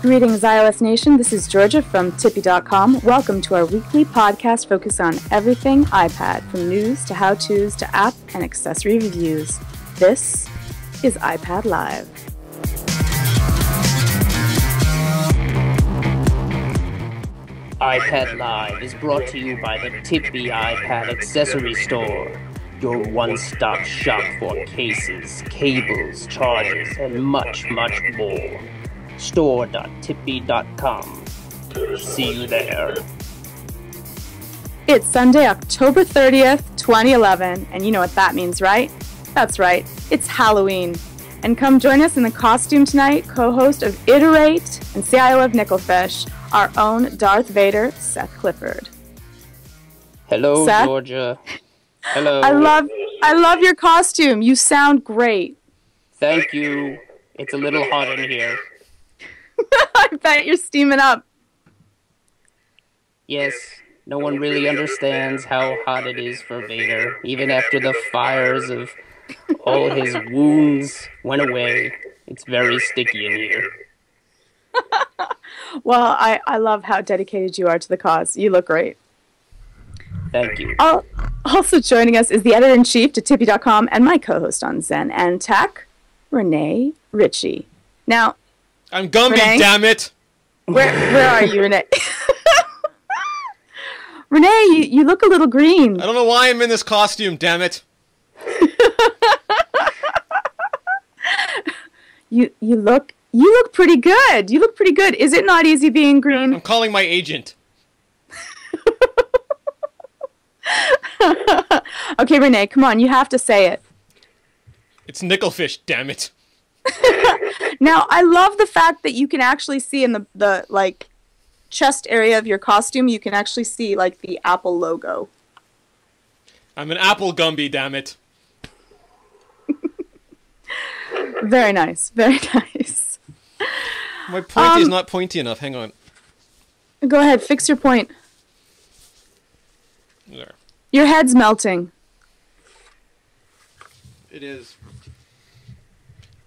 Greetings, iOS Nation. This is Georgia from Tippy.com. Welcome to our weekly podcast focused on everything iPad, from news to how-tos to app and accessory reviews. This is iPad Live. iPad Live is brought to you by the Tippy iPad Accessory Store, your one-stop shop for cases, cables, chargers, and much, much more. Store.tippy.com. See you there. It's Sunday, October 30th, 2011, and you know what that means, right? That's right, it's Halloween. And come join us in the costume tonight, co-host of Iterate and CIO of Nickelfish, our own Darth Vader, Seth Clifford. Hello, Seth? Georgia. Hello. I love your costume. You sound great. Thank you. It's a little hot in here. I bet you're steaming up. Yes, no one really understands how hot it is for Vader, even after the fires of all his wounds went away. It's very sticky in here. Well, I love how dedicated you are to the cause. You look great. Thank you. Also joining us is the editor-in-chief to Tippy.com and my co-host on Zen and Tech, Renee Ritchie. Now, I'm Gumby, Renee? damn it! Where are you, Renee? Renee, you look a little green. I don't know why I'm in this costume, damn it! You look pretty good. You look pretty good. Is it not easy being green? I'm calling my agent. Okay, Renee, come on. You have to say it. It's Nickelfish, damn it! Now, I love the fact that you can actually see in the like chest area of your costume, you can actually see like the Apple logo. I'm an Apple Gumby, damn it! Very nice, very nice. My pointy is not pointy enough. Hang on. Go ahead, fix your point. There. Your head's melting. It is.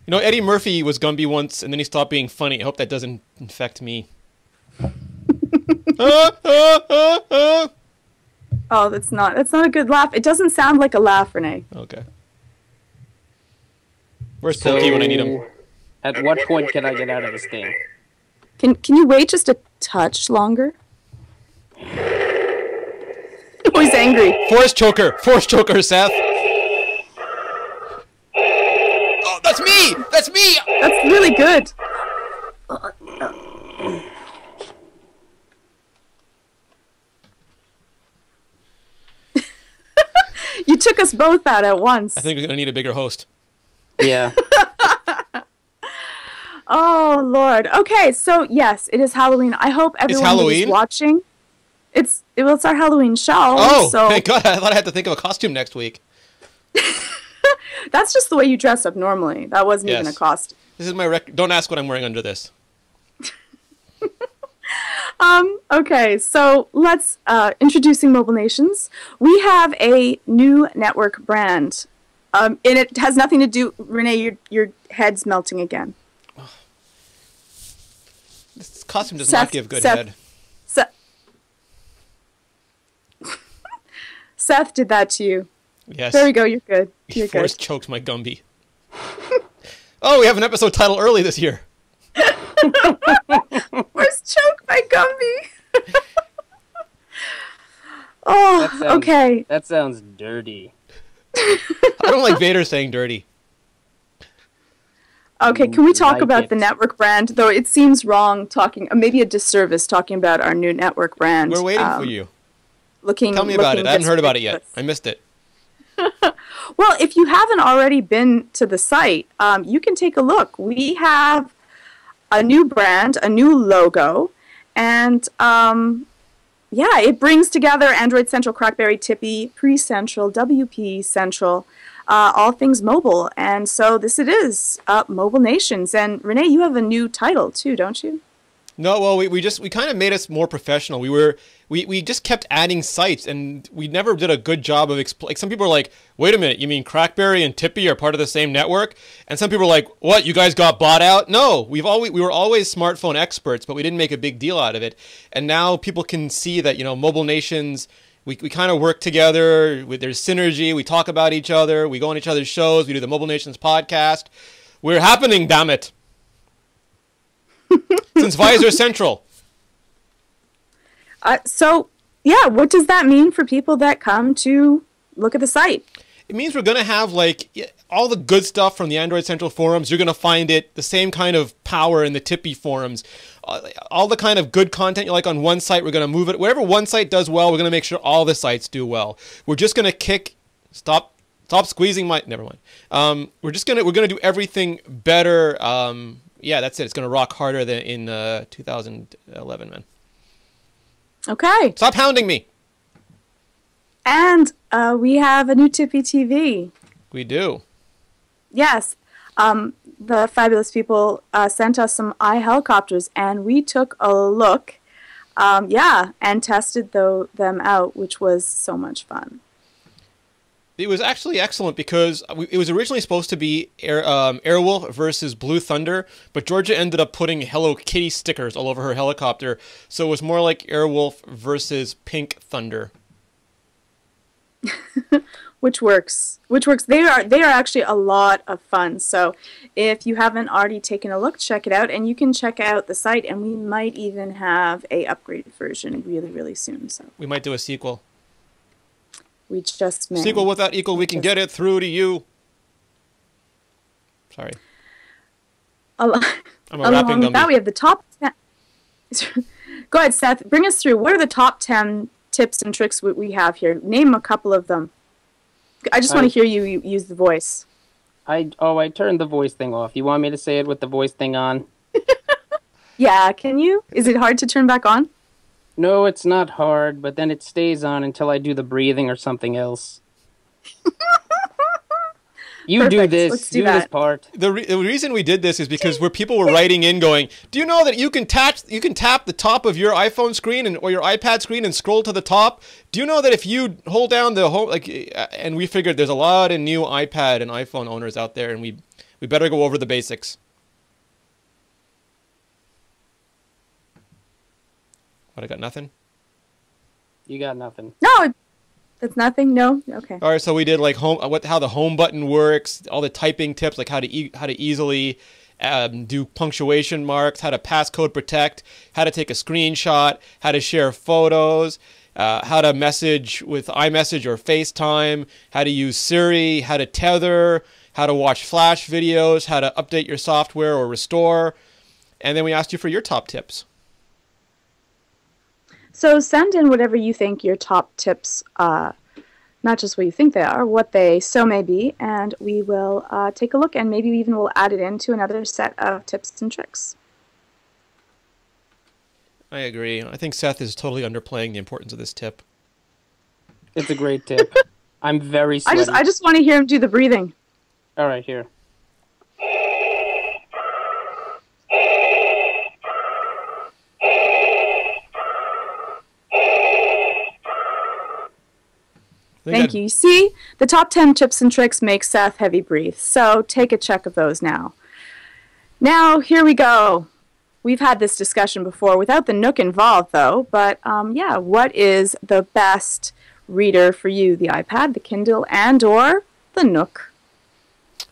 You know, Eddie Murphy was Gumby once, and then he stopped being funny. I hope that doesn't infect me. Oh, that's not a good laugh. It doesn't sound like a laugh, Renee. Okay. Where's Pokey when I need him? At what point can I get out of this thing? Can you wait just a touch longer? Oh, he's angry. Force choker, Seth. Oh, that's me. That's me. That's really good. You took us both out at once. I think we're gonna need a bigger host. Yeah. Oh, Lord. Okay, so yes, it is Halloween. I hope everyone who is watching. It's our Halloween show. Oh, so thank God. I thought I had to think of a costume next week. That's just the way you dress up normally. That wasn't even a costume. This is my Don't ask what I'm wearing under this. Okay, so let's, introducing Mobile Nations. We have a new network brand. And it has nothing to do, Renee, your head's melting again. This costume does not give good head. Seth did that to you. Yes. There we go, you're good. You're Force good. choked my Gumby. Oh, we have an episode title early this year. Force choked my Gumby. Oh, okay. That sounds dirty. I don't like Vader saying dirty. Okay, can we talk Like about it. the network brand? Though it seems wrong talking, maybe a disservice talking about our new network brand. We're waiting for you. Tell me about it. I haven't heard about it yet. I missed it. Well, if you haven't already been to the site, you can take a look. We have a new brand, a new logo, and yeah, it brings together Android Central, Crackberry, Tippy, Pre-Central, WP Central, all things mobile. And so this it is, Mobile Nations. And Renee, you have a new title too, don't you? No, well, we kind of made us more professional. We just kept adding sites, and we never did a good job of like some people are like, wait a minute, you mean Crackberry and Tippy are part of the same network? And some people are like, what, you guys got bought out? No, we were always smartphone experts, but we didn't make a big deal out of it. And now people can see that, Mobile Nations, we kind of work together. There's synergy. We talk about each other. We go on each other's shows. We do the Mobile Nations podcast. We're happening, damn it. Since Visor Central. So, yeah, what does that mean for people that come to look at the site? It means we're going to have, like, all the good stuff from the Android Central forums. You're going to find it the same kind of power in the Tippy forums. All the kind of good content you like on one site, we're going to move it. Whatever one site does well, we're going to make sure all the sites do well. We're just going to Stop squeezing my... Never mind. We're going to do everything better. Yeah, that's it. It's going to rock harder than in 2011, man. Okay. Stop hounding me. And we have a new Tippy TV. We do. Yes. The fabulous people sent us some iHelicopters, and we took a look, and tested them out, which was so much fun. It was actually excellent because it was originally supposed to be Airwolf versus Blue Thunder, but Georgia ended up putting Hello Kitty stickers all over her helicopter, so it was more like Airwolf versus Pink Thunder. Which works. They are actually a lot of fun. So if you haven't already taken a look, check it out, and you can check out the site, and we might even have a upgraded version really, really soon. So we might do a sequel. We just may. Sequel without equal, we can get it through to you. Sorry. I'm a rapping dummy. That we have the top 10. Go ahead, Seth. Bring us through. What are the top 10 tips and tricks we have here? Name a couple of them. I just want to hear you use the voice. I turned the voice thing off. You want me to say it with the voice thing on? Yeah, can you? Is it hard to turn back on? No, it's not hard, but then it stays on until I do the breathing or something else. You Perfect. do this. Let's do this part. The reason we did this is because where people were writing in going, do you know that you can tap the top of your iPhone screen or your iPad screen and scroll to the top? Do you know that if you hold down the home, and we figured there's a lot of new iPad and iPhone owners out there, and we better go over the basics. What, I got nothing? You got nothing. No, that's nothing. No, okay. All right, so we did like how the home button works, all the typing tips, like how to easily do punctuation marks, how to passcode protect, how to take a screenshot, how to share photos, how to message with iMessage or FaceTime, how to use Siri, how to tether, how to watch Flash videos, how to update your software or restore, and then we asked you for your top tips. So send in whatever you think your top tips, not just what you think they are, what they so may be, and we will take a look, and maybe even we'll add it into another set of tips and tricks. I agree. I think Seth is totally underplaying the importance of this tip. It's a great tip. I'm very sweaty. I just want to hear him do the breathing. All right, here. Thank you. You see, the top 10 tips and tricks make Seth heavy breathe, so take a check of those now. Now, here we go. We've had this discussion before without the Nook involved, though, but yeah, what is the best reader for you, the iPad, the Kindle, and or the Nook?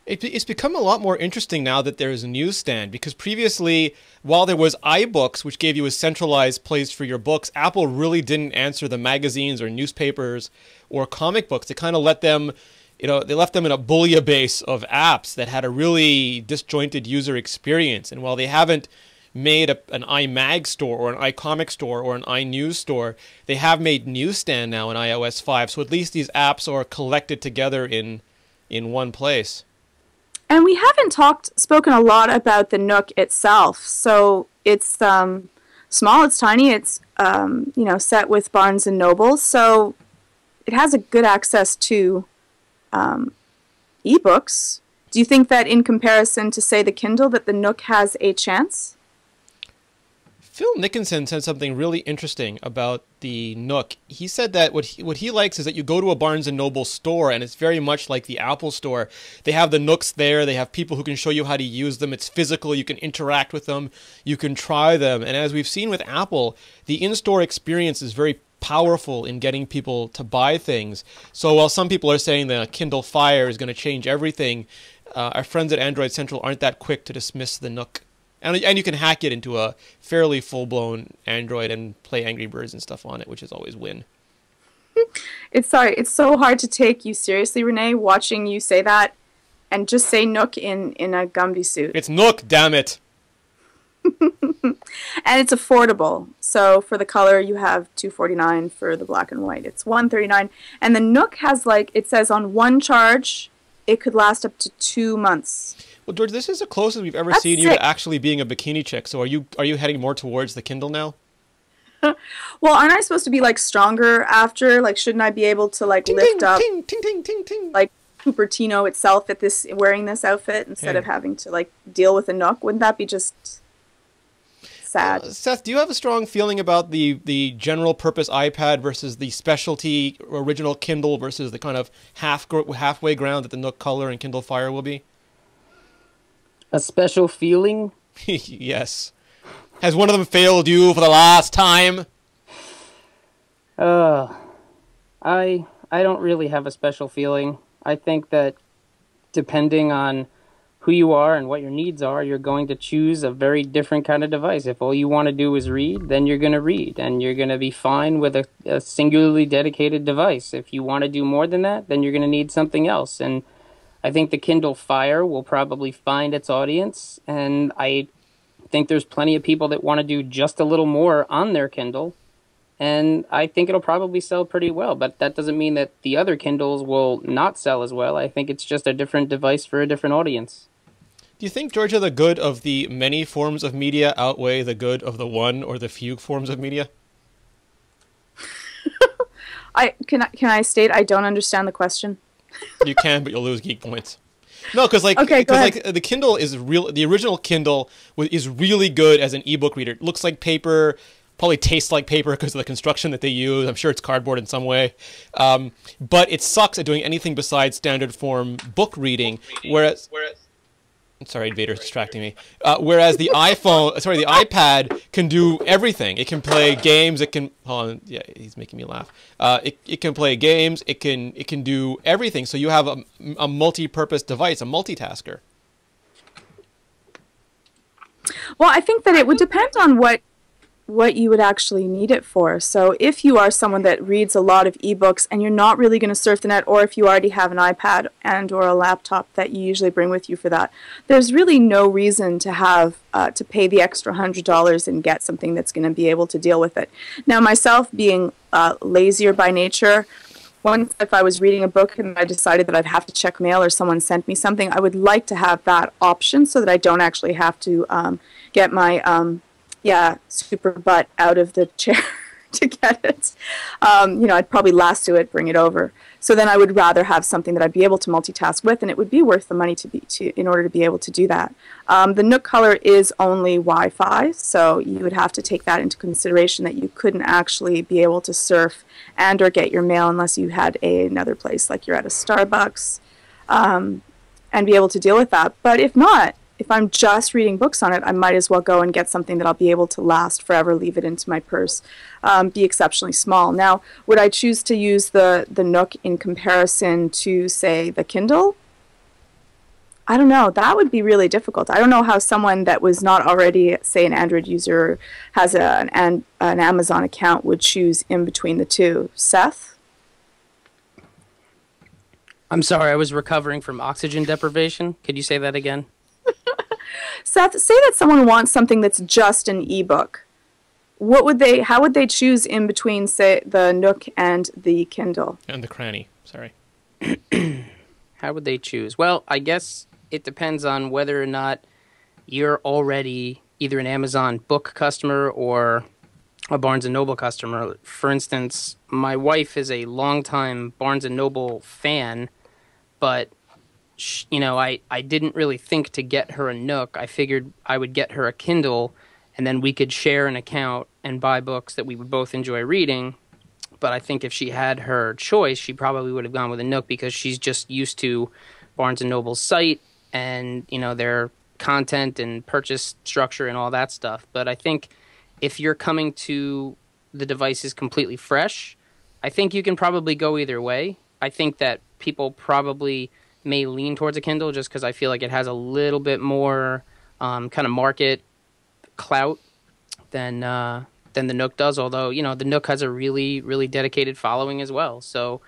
It's become a lot more interesting now that there is a newsstand, because previously, while there was iBooks, which gave you a centralized place for your books, Apple really didn't answer the magazines or newspapers or comic books. They kind of let them, they left them in a bouillabaisse of apps that had a really disjointed user experience. And while they haven't made an iMag store or an iComic store or an iNews store, they have made Newsstand now in iOS 5. So at least these apps are collected together in one place. And we haven't spoken a lot about the Nook itself. So it's small, it's tiny, it's set with Barnes and Noble. So it has a good access to ebooks. Do you think that in comparison to, say, the Kindle, that the Nook has a chance? Phil Nickinson said something really interesting about the Nook. He said that what he likes is that you go to a Barnes and Noble store, and it's very much like the Apple store. They have the Nooks there. They have people who can show you how to use them. It's physical. You can interact with them. You can try them. And as we've seen with Apple, the in-store experience is very powerful in getting people to buy things. So while some people are saying the Kindle Fire is going to change everything, our friends at Android Central aren't that quick to dismiss the Nook. And you can hack it into a fairly full-blown Android and play Angry Birds and stuff on it, which is always win. It's so hard to take you seriously, Renee, watching you say that and just say Nook in a Gumby suit. It's Nook, damn it. And it's affordable. So for the color, you have $249. For the black and white, it's $139. And the Nook has, like, it says on one charge, it could last up to 2 months. Well, George, this is the closest we've ever That's seen sick. you to actually being a bikini chick. So are you heading more towards the Kindle now? Well, aren't I supposed to be, like, stronger after? Like, shouldn't I be able to, like, Ting, lift ting, up ting, ting, ting, ting, ting. like Cupertino itself at this wearing this outfit instead of having to, like, deal with a Nook? Wouldn't that be just sad? Seth, do you have a strong feeling about the general purpose iPad versus the specialty original Kindle versus the kind of halfway ground that the Nook Color and Kindle Fire will be? A special feeling? Yes. Has one of them failed you for the last time? I don't really have a special feeling. I think that depending on who you are and what your needs are, you're going to choose a very different kind of device. If all you want to do is read, then you're going to read, and you're going to be fine with a singularly dedicated device. If you want to do more than that, then you're going to need something else. And I think the Kindle Fire will probably find its audience, and I think there's plenty of people that want to do just a little more on their Kindle, and I think it'll probably sell pretty well. But that doesn't mean that the other Kindles will not sell as well. I think it's just a different device for a different audience. Do you think, Georgia, the good of the many forms of media outweigh the good of the one or the few forms of media? Can I state I don't understand the question? You can, but you'll lose geek points. No, because the Kindle is real. The original Kindle is really good as an ebook reader. It looks like paper, probably tastes like paper because of the construction that they use. I'm sure it's cardboard in some way, but it sucks at doing anything besides standard form book reading. Whereas sorry, Vader's distracting me. Whereas the iPad can do everything. It can play games. It can, hold on, yeah, he's making me laugh. It can play games. It can do everything. So you have a multi-purpose device, a multitasker. Well, I think that it would depend on what you would actually need it for. So if you are someone that reads a lot of ebooks and you're not really going to surf the net, or if you already have an iPad and or a laptop that you usually bring with you for that, there's really no reason to have to pay the extra $100 and get something that's going to be able to deal with it. Now, myself being lazier by nature, once if I was reading a book and I decided that I'd have to check mail or someone sent me something, I would like to have that option so that I don't actually have to get my super butt out of the chair to get it. I'd probably lasso it, bring it over. So then I would rather have something that I'd be able to multitask with, and it would be worth the money in order to be able to do that. The Nook Color is only Wi-Fi, so you would have to take that into consideration that you couldn't actually be able to surf and or get your mail unless you had another place, like you're at a Starbucks, and be able to deal with that. But if not, if I'm just reading books on it, I might as well go and get something that I'll be able to last forever, leave it into my purse, be exceptionally small. Now, would I choose to use the Nook in comparison to, say, the Kindle? I don't know. That would be really difficult. I don't know how someone that was not already, say, an Android user, has an Amazon account, would choose in between the two. Seth? I'm sorry, I was recovering from oxygen deprivation. Could you say that again? Seth, say that someone wants something that's just an ebook. How would they choose in between, say, the Nook and the Kindle? And the Cranny, sorry. How would they choose? Well, I guess it depends on whether or not you're already either an Amazon book customer or a Barnes & Noble customer. For instance, my wife is a longtime Barnes & Noble fan, but I didn't really think to get her a Nook. I figured I would get her a Kindle, and then we could share an account and buy books that we would both enjoy reading. But I think if she had her choice, she probably would have gone with a Nook because she's just used to Barnes & Noble's site and, their content and purchase structure and all that stuff. But I think if you're coming to the devices completely fresh, I think you can probably go either way. I think that people probably may lean towards a Kindle just because I feel like it has a little bit more kind of market clout than the Nook does. Although the Nook has a really, really dedicated following as well. So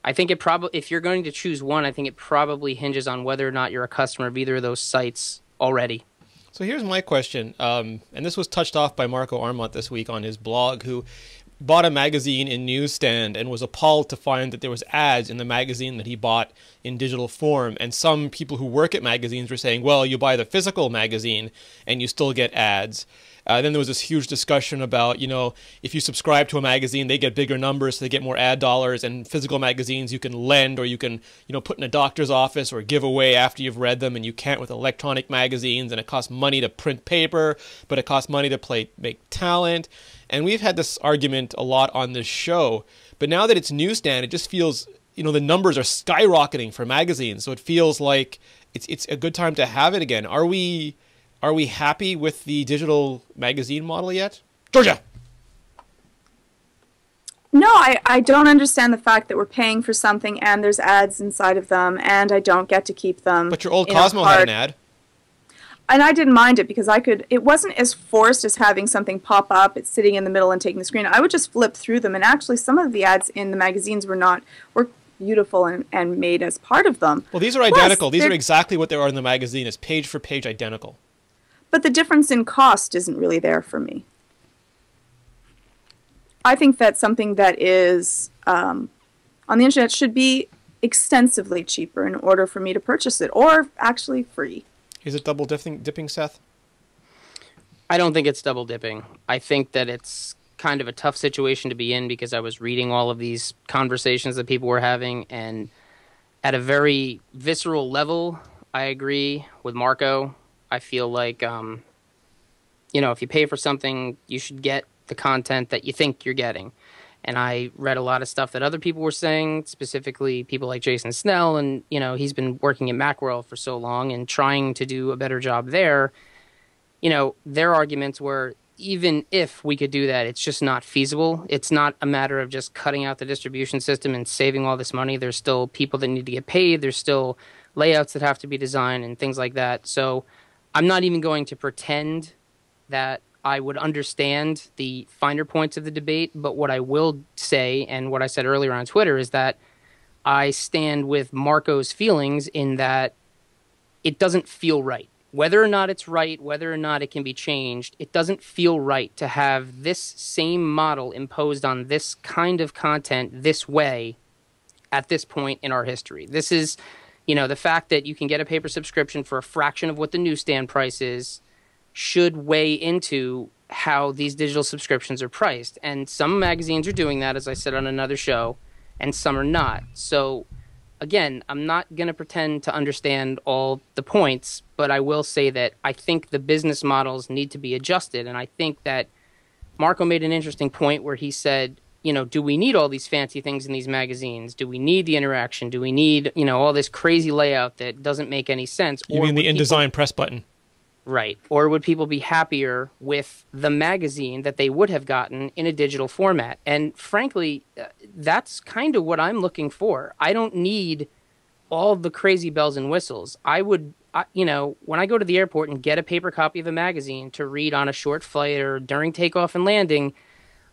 I think if you're going to choose one, I think it probably hinges on whether or not you're a customer of either of those sites already. So here's my question, and this was touched off by Marco Arment this week on his blog, who bought a magazine in newsstand and was appalled to find that there was ads in the magazine that he bought in digital form. And some people who work at magazines were saying, well, you buy the physical magazine and you still get ads. Then there was this huge discussion about, if you subscribe to a magazine, they get bigger numbers, so they get more ad dollars. And physical magazines you can lend or you can, put in a doctor's office or give away after you've read them, and you can't with electronic magazines. And it costs money to print paper, but it costs money to make talent. And we've had this argument a lot on this show. But now that it's newsstand, it just feels, the numbers are skyrocketing for magazines. So it feels like it's a good time to have it again. Are we happy with the digital magazine model yet? Georgia! No, I don't understand the fact that we're paying for something and there's ads inside of them and I don't get to keep them. But your old Cosmo had an ad. And I didn't mind it because it wasn't as forced as having something pop up, it's sitting in the middle and taking the screen. I would just flip through them, and actually some of the ads in the magazines were beautiful and made as part of them. Well, these are identical. These are exactly what they are in the magazine. It's page for page identical. But the difference in cost isn't really there for me. I think that something that is on the internet should be extensively cheaper in order for me to purchase it, or actually free. Is it double dipping, Seth? I don't think it's double dipping. I think that it's kind of a tough situation to be in because I was reading all of these conversations that people were having, and at a very visceral level, I agree with Marco. I feel like, if you pay for something, you should get the content that you think you're getting. And I read a lot of stuff that other people were saying, specifically people like Jason Snell, and, he's been working at Macworld for so long and trying to do a better job there. Their arguments were, even if we could do that, it's just not feasible. It's not a matter of just cutting out the distribution system and saving all this money. There's still people that need to get paid. There's still layouts that have to be designed and things like that. So I'm not even going to pretend that I would understand the finer points of the debate, but what I will say, and what I said earlier on Twitter, is that I stand with Marco's feelings in that it doesn't feel right. Whether or not it's right, whether or not it can be changed, it doesn't feel right to have this same model imposed on this kind of content this way at this point in our history. This is, the fact that you can get a paper subscription for a fraction of what the newsstand price is should weigh into how these digital subscriptions are priced. And some magazines are doing that, as I said on another show, and some are not. So, again, I'm not going to pretend to understand all the points, but I will say that I think the business models need to be adjusted. And I think that Marco made an interesting point where he said, do we need all these fancy things in these magazines? Do we need the interaction? Do we need, all this crazy layout that doesn't make any sense? You mean the InDesign press button? Right. Or would people be happier with the magazine that they would have gotten in a digital format? And frankly, that's kind of what I'm looking for. I don't need all the crazy bells and whistles. When I go to the airport and get a paper copy of a magazine to read on a short flight or during takeoff and landing,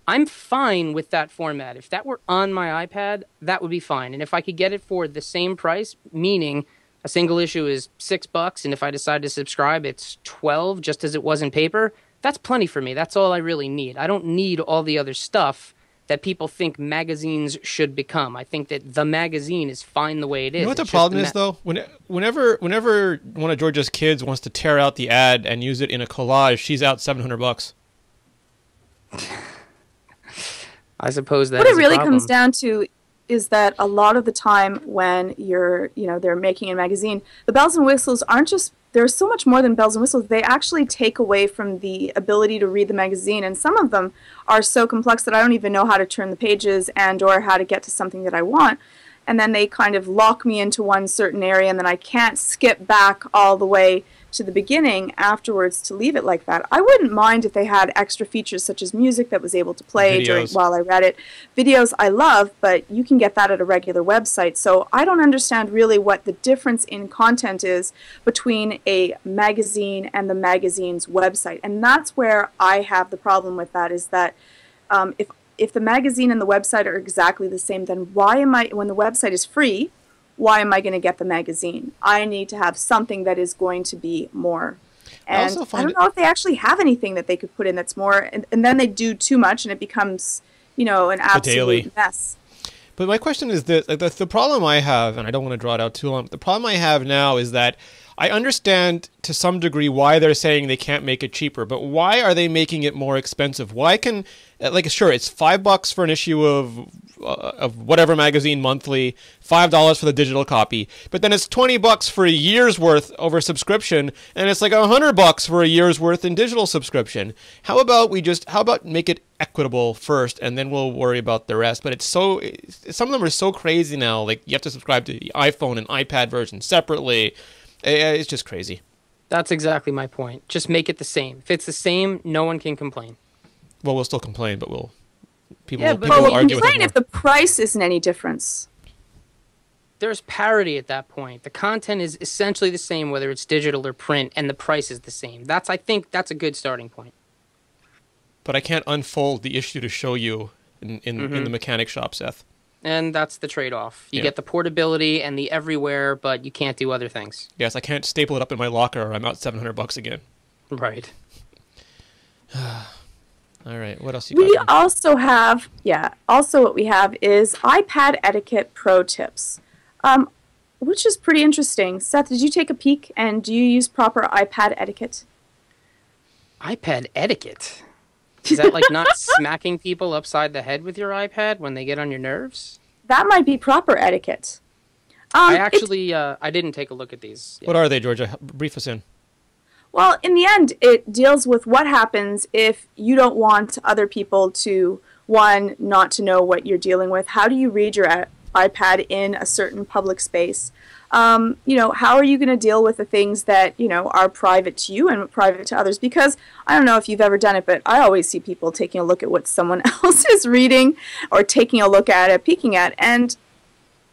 I'm fine with that format. If that were on my iPad, that would be fine. And if I could get it for the same price, meaning a single issue is $6, and if I decide to subscribe, it's $12, just as it was in paper, that's plenty for me. That's all I really need. I don't need all the other stuff that people think magazines should become. I think that the magazine is fine the way it is. You know what the problem is, though? Whenever one of Georgia's kids wants to tear out the ad and use it in a collage, she's out $700. I suppose that what it really comes down to is that a lot of the time when they're making a magazine, the bells and whistles there's so much more than bells and whistles. They actually take away from the ability to read the magazine, and some of them are so complex that I don't even know how to turn the pages and or how to get to something that I want. And then they kind of lock me into one certain area, and then I can't skip back all the way to the beginning afterwards to leave it like that. I wouldn't mind if they had extra features such as music that was able to play while I read it. Videos I love, but you can get that at a regular website. So I don't understand really what the difference in content is between a magazine and the magazine's website. And that's where I have the problem with that, is that if the magazine and the website are exactly the same, then why am I, when the website is free, why am I going to get the magazine? I need to have something that is going to be more. And I don't know if they actually have anything that they could put in that's more, and then they do too much and it becomes, an absolute mess. But my question is this, the problem I have, and I don't want to draw it out too long, but the problem I have now is that I understand to some degree why they're saying they can't make it cheaper, but why are they making it more expensive? Why can, sure, it's $5 for an issue of whatever magazine monthly, $5 for the digital copy, but then it's $20 for a year's worth over subscription, and it's like $100 for a year's worth in digital subscription. How about make it equitable first, and then we'll worry about the rest? But some of them are so crazy now, like you have to subscribe to the iPhone and iPad version separately. It's just crazy. That's exactly my point. Just make it the same. If it's the same, no one can complain. Well, we'll still complain, but people will argue with it more. Complain if the price isn't any difference. There's parity at that point. The content is essentially the same, whether it's digital or print, and the price is the same. I think that's a good starting point. But I can't unfold the issue to show you in the mechanic shop, Seth. And that's the trade-off. You get the portability and the everywhere, but you can't do other things. Yes, I can't staple it up in my locker or I'm out $700 again. Right. All right, what else you got? Also what we have is iPad etiquette pro tips, which is pretty interesting. Seth, did you take a peek, and do you use proper iPad etiquette? iPad etiquette? Is that like not smacking people upside the head with your iPad when they get on your nerves? That might be proper etiquette. I didn't take a look at these yet. What are they, Georgia? Brief us in. Well, in the end, it deals with what happens if you don't want other people to, one, not to know what you're dealing with. How do you read your iPad in a certain public space? How are you going to deal with the things that, are private to you and private to others? Because I don't know if you've ever done it, but I always see people taking a look at what someone else is reading or taking a look at it, peeking at. And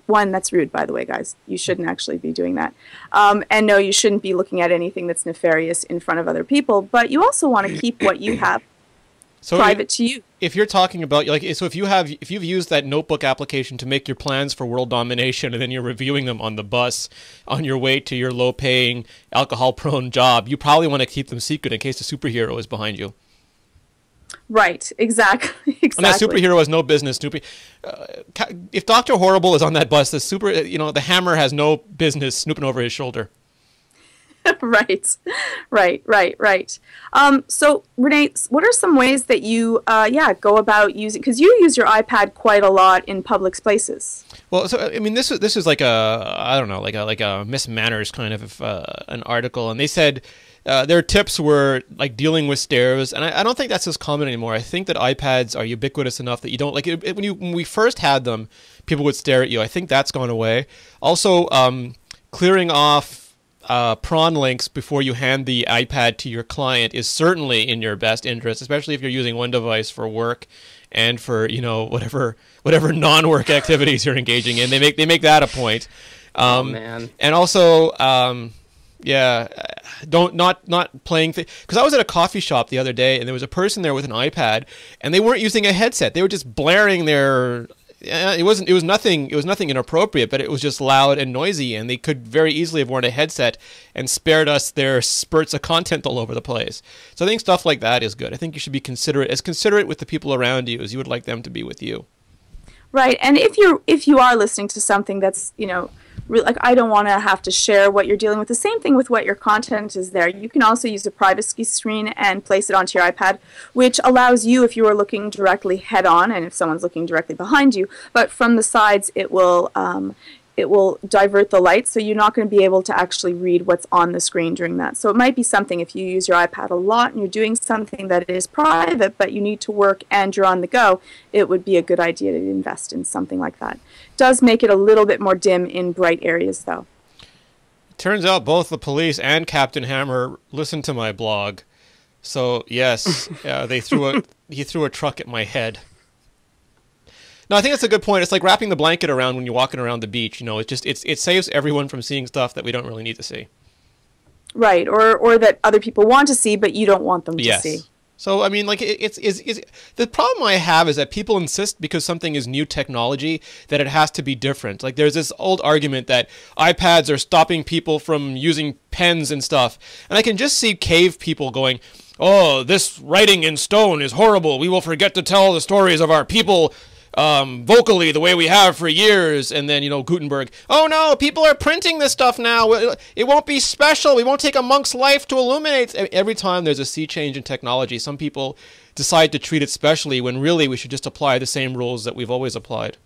one, that's rude, by the way, guys. You shouldn't actually be doing that. And no, you shouldn't be looking at anything that's nefarious in front of other people. But you also want to keep what you have private to you. If you're talking about, if you've used that notebook application to make your plans for world domination, and then you're reviewing them on the bus on your way to your low-paying, alcohol-prone job, you probably want to keep them secret in case the superhero is behind you. Right, exactly. And that superhero has no business snooping. If Dr. Horrible is on that bus, the Hammer has no business snooping over his shoulder. Right. So, Renee, what are some ways that you, go about using? Because you use your iPad quite a lot in public places. Well, so I mean, this is like a Miss Manners kind of an article, and they said their tips were like dealing with stares, and I don't think that's as common anymore. I think that iPads are ubiquitous enough that you don't when we first had them, people would stare at you. I think that's gone away. Also, clearing off prawn links before you hand the iPad to your client is certainly in your best interest, especially if you're using one device for work and for whatever non-work activities you're engaging in. They make that a point. Oh man! And also, not playing because I was at a coffee shop the other day and there was a person there with an iPad and they weren't using a headset. They were just blaring their. It was nothing inappropriate, but it was just loud and noisy, and they could very easily have worn a headset and spared us their spurts of content all over the place. So I think stuff like that is good. I think you should be considerate with the people around you as you would like them to be with you. Right, and if you are listening to something that's like I don't want to have to share what you're dealing with. The same thing with what your content is there. You can also use a privacy screen and place it onto your iPad, which allows you, if you are looking directly head on, and if someone's looking directly behind you, but from the sides, it will it will divert the light, so you're not going to be able to actually read what's on the screen during that. So it might be something, if you use your iPad a lot and you're doing something that is private but you need to work and you're on the go, it would be a good idea to invest in something like that. It does make it a little bit more dim in bright areas, though. Turns out both the police and Captain Hammer listened to my blog. So yes, he threw a truck at my head. No, I think that's a good point. It's like wrapping the blanket around when you're walking around the beach. You know, it saves everyone from seeing stuff that we don't really need to see. Right, or that other people want to see, but you don't want them to see. So, I mean, like, it's the problem I have is that people insist because something is new technology that it has to be different. Like, there's this old argument that iPads are stopping people from using pens and stuff. And I can just see cave people going, oh, this writing in stone is horrible. We will forget to tell the stories of our people vocally the way we have for years. And then, you know, Gutenberg, oh no, people are printing this stuff now. It won't be special. We won't take a monk's life to illuminate. Every time there's a sea change in technology, some people decide to treat it specially when really we should just apply the same rules that we've always applied.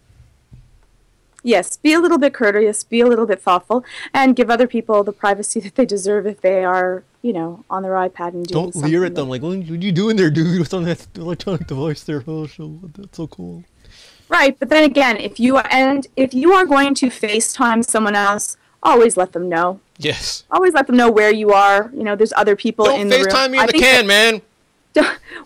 Yes, be a little bit courteous, be a little bit thoughtful, and give other people the privacy that they deserve if they are, you know, on their iPad and doing something. Don't leer at them like, what are you doing there, dude? What's on that electronic device there? Oh, that's so cool. Right, but then again, if you are going to FaceTime someone else, always let them know. Yes. Always let them know where you are. You know, there's other people in the room. Don't FaceTime me in the can, man.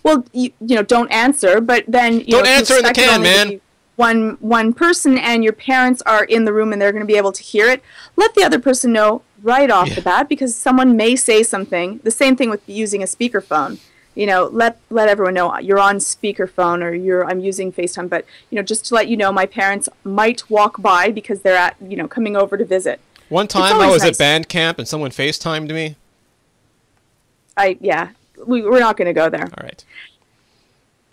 Well, you know, don't answer, but then don't answer in the can, man. One person and your parents are in the room and they're going to be able to hear it. Let the other person know right off the bat, because someone may say something. The same thing with using a speakerphone. You know, let everyone know you're on speakerphone or I'm using FaceTime, but, you know, just to let you know, my parents might walk by because they're coming over to visit. One time I was at band camp and someone FaceTimed me. We're not going to go there. All right.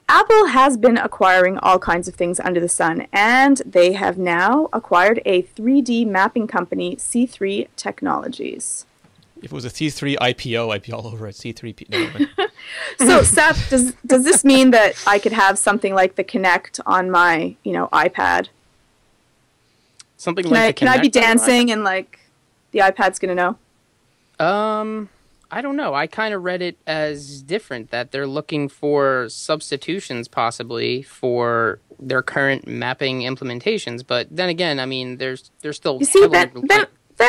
Apple has been acquiring all kinds of things under the sun, and they have now acquired a 3D mapping company, C3 Technologies. If it was a C3 IPO, I'd be all over it. C3P. No, so, Seth, does this mean that I could have something like the Kinect on my, iPad? Something like the Kinect. Can I be dancing and like the iPad's gonna know? I don't know. I kind of read it as different, that they're looking for substitutions possibly for their current mapping implementations. But then again, I mean, they're still. You see, then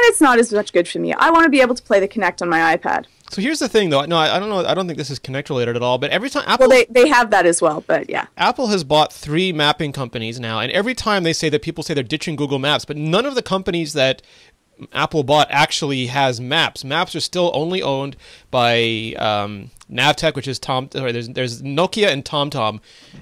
it's not as much good for me. I want to be able to play the Kinect on my iPad. So here's the thing, though. No, I don't know. I don't think this is Kinect related at all. But every time Apple, well, they have that as well. But yeah, Apple has bought 3 mapping companies now, and every time they say that, people say they're ditching Google Maps, but none of the companies that Apple bought actually has maps. Maps are still only owned by Navtech, which is there's Nokia and TomTom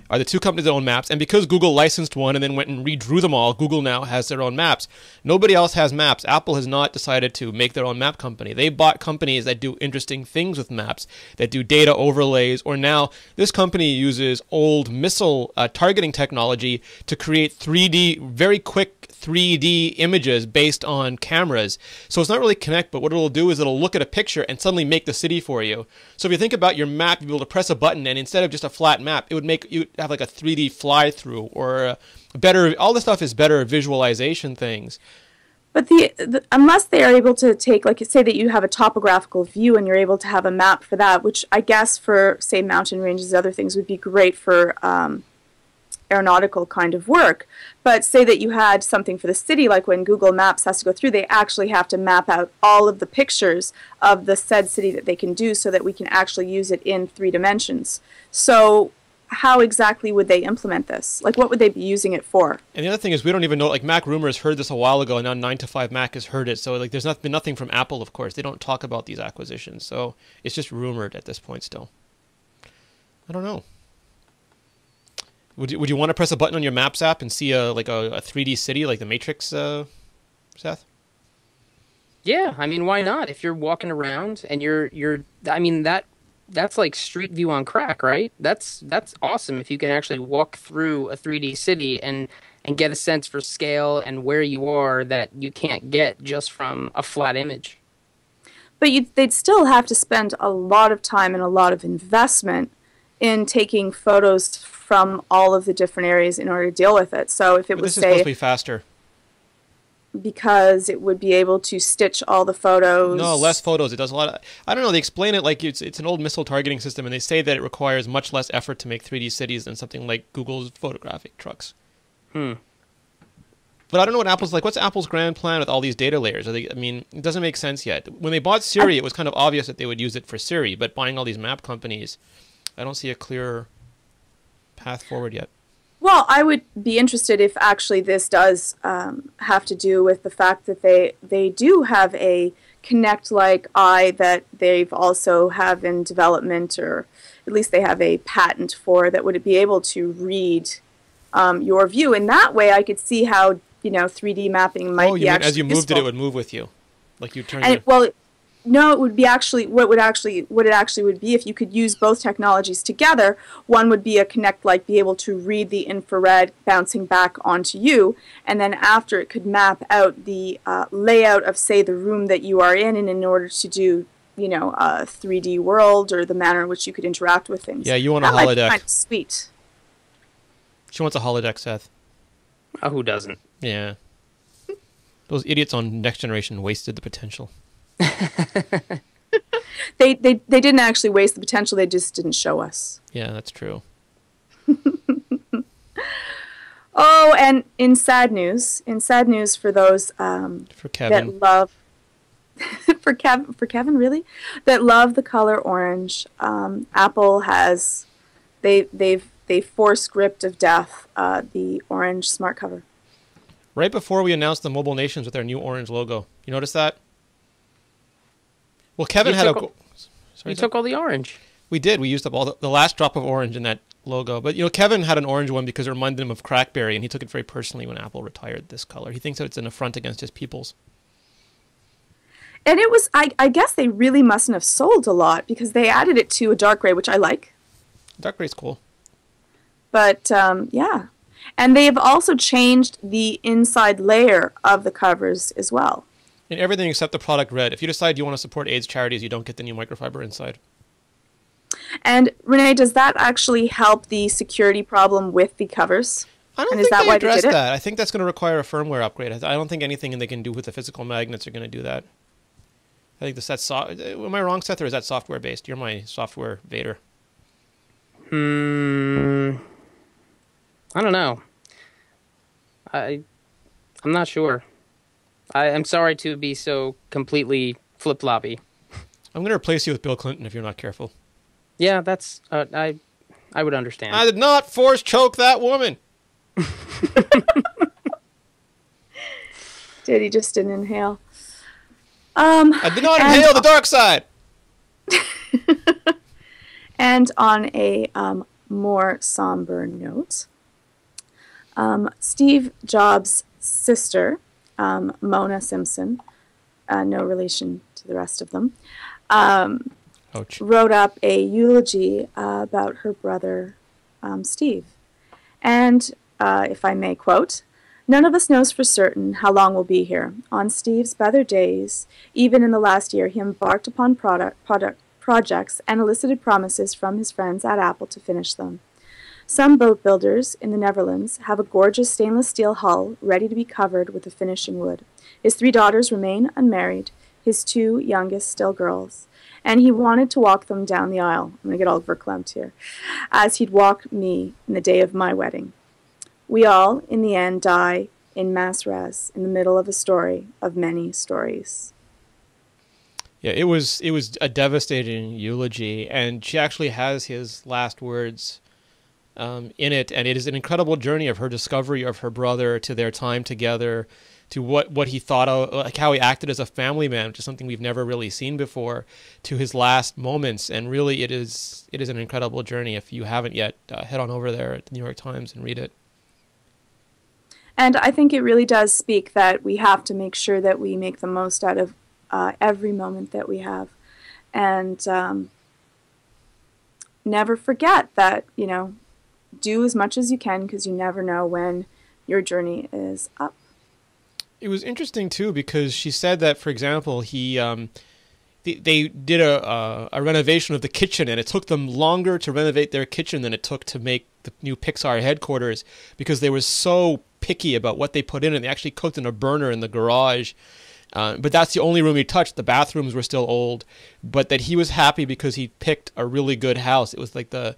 are the 2 companies that own maps. And because Google licensed one and then went and redrew them all, Google now has their own maps. Nobody else has maps. Apple has not decided to make their own map company. They bought companies that do interesting things with maps, that do data overlays, or now this company uses old missile targeting technology to create very quick 3D images based on cameras. So it's not really Kinect, but what it'll do is it'll look at a picture and suddenly make the city for you. So if you think about your map, you'll be able to press a button, and instead of just a flat map, it would make you have like a 3D fly-through, or all this stuff is better visualization things. But unless they are able to take, like, say that you have a topographical view and you're able to have a map for that, which I guess for, say, mountain ranges, other things would be great for aeronautical kind of work. But say that you had something for the city, like when Google Maps has to go through, they actually have to map out all of the pictures of the said city that they can do so that we can actually use it in 3 dimensions. So how exactly would they implement this? Like, what would they be using it for? And the other thing is, we don't even know, like, Mac Rumors heard this a while ago, and now 9to5Mac has heard it. So, like, there's been nothing from Apple, of course. They don't talk about these acquisitions. So it's just rumored at this point still. I don't know. Would you want to press a button on your Maps app and see a 3D city like the Matrix, Seth? Yeah, I mean, why not? If you're walking around and that's like Street View on crack, right? That's awesome if you can actually walk through a 3D city and get a sense for scale and where you are that you can't get just from a flat image. But they'd still have to spend a lot of time and a lot of investment in taking photos from all of the different areas in order to deal with it. So if it was, this is supposed to be faster. because it would be able to stitch all the photos. No, less photos. It does a lot of, I don't know, they explain it like it's an old missile targeting system, and they say that it requires much less effort to make 3D cities than something like Google's photographic trucks. But I don't know what Apple's like. What's Apple's grand plan with all these data layers? I mean, it doesn't make sense yet. When they bought Siri, it was kind of obvious that they would use it for Siri, but buying all these map companies, I don't see a clear path forward yet. Well, I would be interested if actually this does have to do with the fact that they do have a Connect-like eye that they've also have in development, or at least they have a patent for, that would be able to read your view. In that way, I could see how 3D mapping might be actually as you moved useful. it would move with you, like you turn. And no, it would be actually what it actually would be if you could use both technologies together. One would be a Connect-like, be able to read the infrared bouncing back onto you, and then after it could map out the layout of, say, the room that you are in, and in order to do a 3D world or the manner in which you could interact with things. Yeah, you want a holodeck. That might be holodeck. kind of sweet. She wants a holodeck, Seth. Oh, who doesn't? Yeah. Those idiots on Next Generation wasted the potential. They didn't actually waste the potential. They just didn't show us. Yeah, that's true. Oh, and in sad news for those For Kevin. that love for Kevin really, that love the color orange, Apple has they force gripped of death the orange smart cover. Right before we announced the mobile nations with our new orange logo. You notice that? Well, Kevin You took all the orange. We did. We used up all the last drop of orange in that logo. But, Kevin had an orange one because it reminded him of Crackberry, and he took it very personally when Apple retired this color. He thinks that it's an affront against his peoples. And it was, I guess they really mustn't have sold a lot because they added it to a dark gray, which I like. Dark gray's cool. But, yeah. And they have also changed the inside layer of the covers as well. And everything except the product red. If you decide you want to support AIDS charities, you don't get the new microfiber inside. And Renee, does that actually help the security problem with the covers? I don't think they addressed that. I think that's going to require a firmware upgrade. I don't think anything they can do with the physical magnets are going to do that. I think that's am I wrong, Seth, or is that software based? You're my software Vader. I don't know. I'm not sure. I'm sorry to be so completely flip-floppy. I'm going to replace you with Bill Clinton if you're not careful. Yeah, that's I would understand. I did not force choke that woman. Did he just didn't inhale? I did not inhale the dark side. And on a more somber note, Steve Jobs' sister, Mona Simpson, no relation to the rest of them, wrote up a eulogy about her brother, Steve. And if I may quote, "None of us knows for certain how long we'll be here. On Steve's better days, even in the last year, he embarked upon projects and elicited promises from his friends at Apple to finish them. Some boat builders in the Netherlands have a gorgeous stainless steel hull ready to be covered with the finishing wood. His 3 daughters remain unmarried, his 2 youngest still girls, and he wanted to walk them down the aisle." I'm going to get all verklempt here. "As he'd walk me in the day of my wedding. We all, in the end, die in mass res, in the middle of a story of many stories." Yeah, it was a devastating eulogy, and she actually has his last words in it, and it is an incredible journey of her discovery of her brother, to their time together, to what he thought of, like how he acted as a family man, which is something we've never really seen before, to his last moments. And really, it is an incredible journey. If you haven't yet, head on over there at the New York Times and read it. And I think it really does speak that we have to make sure that we make the most out of every moment that we have. And never forget that, do as much as you can, because you never know when your journey is up. It was interesting, too, because she said that, for example, they did a renovation of the kitchen, and it took them longer to renovate their kitchen than it took to make the new Pixar headquarters, because they were so picky about what they put in, and they actually cooked in a burner in the garage. But that's the only room he touched. The bathrooms were still old, but that he was happy because he picked a really good house. It was like I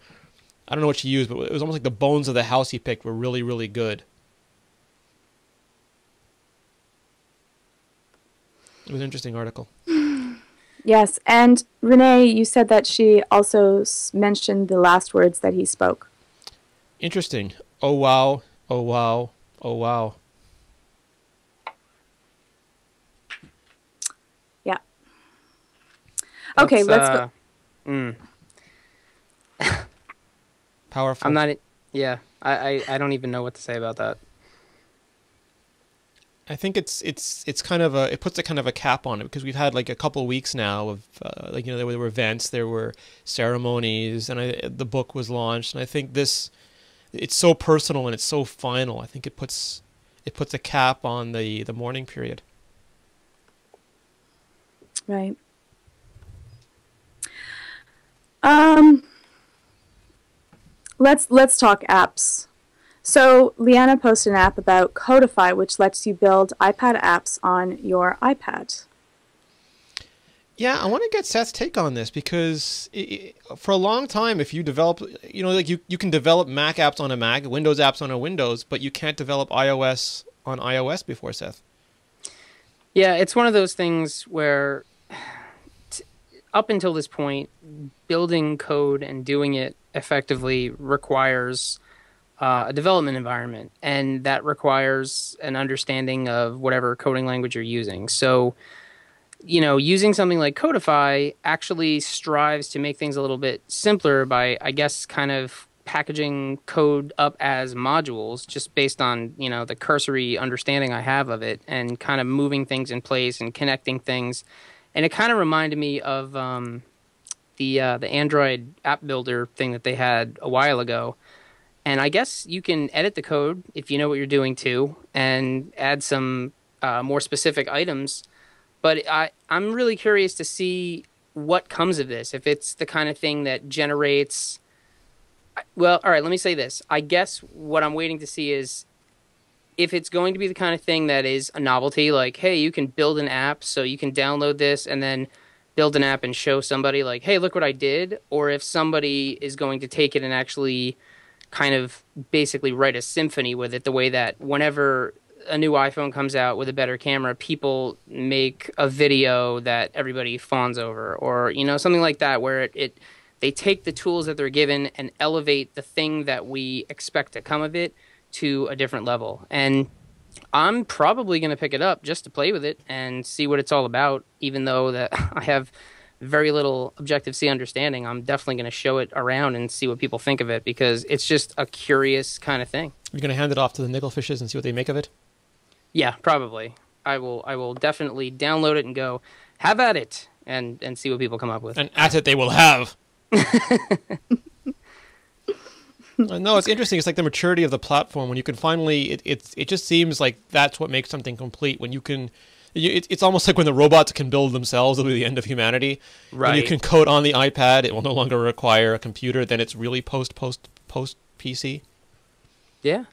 don't know what she used, but it was almost like the bones of the house he picked were really, really good. It was an interesting article. Yes, and Renee, you said that she also mentioned the last words that he spoke. Interesting. Oh, wow. Oh, wow. Oh, wow. Yeah. Okay, let's go. Powerful. I'm not... Yeah, I don't even know what to say about that. I think it's kind of it puts a kind of a cap on it, because we've had like a couple of weeks now of there were events, there were ceremonies, and the book was launched, and I think it's so personal and it's so final. I think it puts a cap on the mourning period. Right. Let's talk apps. So Leanna posted an app about Codify, which lets you build iPad apps on your iPad. Yeah, I want to get Seth's take on this, because for a long time, if you develop, you can develop Mac apps on a Mac, Windows apps on a Windows, but you can't develop iOS on iOS before, Seth. Yeah, it's one of those things where up until this point, building code and doing it effectively requires a development environment, and that requires an understanding of whatever coding language you're using. So, using something like Codify actually strives to make things a little bit simpler by, I guess, kind of packaging code up as modules, just based on, the cursory understanding I have of it, and kind of moving things in place and connecting things. And it kind of reminded me of the Android app builder thing that they had a while ago. And I guess you can edit the code if you know what you're doing too, and add some more specific items. But I'm really curious to see what comes of this. If it's the kind of thing that generates... Well, all right, let me say this. I guess what I'm waiting to see is if it's going to be the kind of thing that is a novelty, like, hey, you can build an app, so you can download this and then build an app and show somebody, like, hey, look what I did. Or if somebody is going to take it and actually kind of basically write a symphony with it, the way that whenever a new iPhone comes out with a better camera, people make a video that everybody fawns over, or something like that, where they take the tools that they're given and elevate the thing that we expect to come of it to a different level. And I'm probably going to pick it up just to play with it and see what it's all about, even though that I have very little Objective-C understanding. I'm definitely going to show it around and see what people think of it, because it's just a curious kind of thing. You're going to hand it off to the Nickelfishes and see what they make of it? Yeah, probably. I will definitely download it and go, have at it, and see what people come up with. And at it they will have. No, it's interesting. It's like the maturity of the platform, when you can finally... It just seems like that's what makes something complete, when you can... It's almost like when the robots can build themselves, it'll be the end of humanity. Right. When you can code on the iPad, it will no longer require a computer, then it's really post PC. Yeah.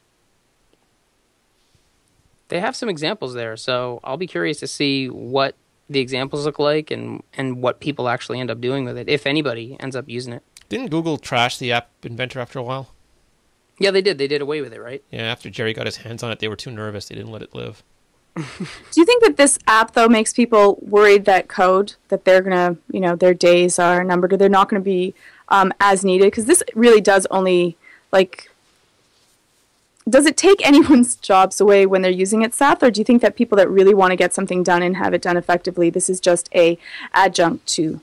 They have some examples there, so I'll be curious to see what the examples look like and what people actually end up doing with it, if anybody ends up using it. Didn't Google trash the app inventor after a while? Yeah, they did. They did away with it, right? Yeah, after Jerry got his hands on it, they were too nervous. They didn't let it live. Do you think that this app, though, makes people worried that they're going to, their days are numbered, or they're not going to be as needed? Because this really does only, does it take anyone's jobs away when they're using it, Seth? Or do you think that people that really want to get something done and have it done effectively, this is just a adjunct to?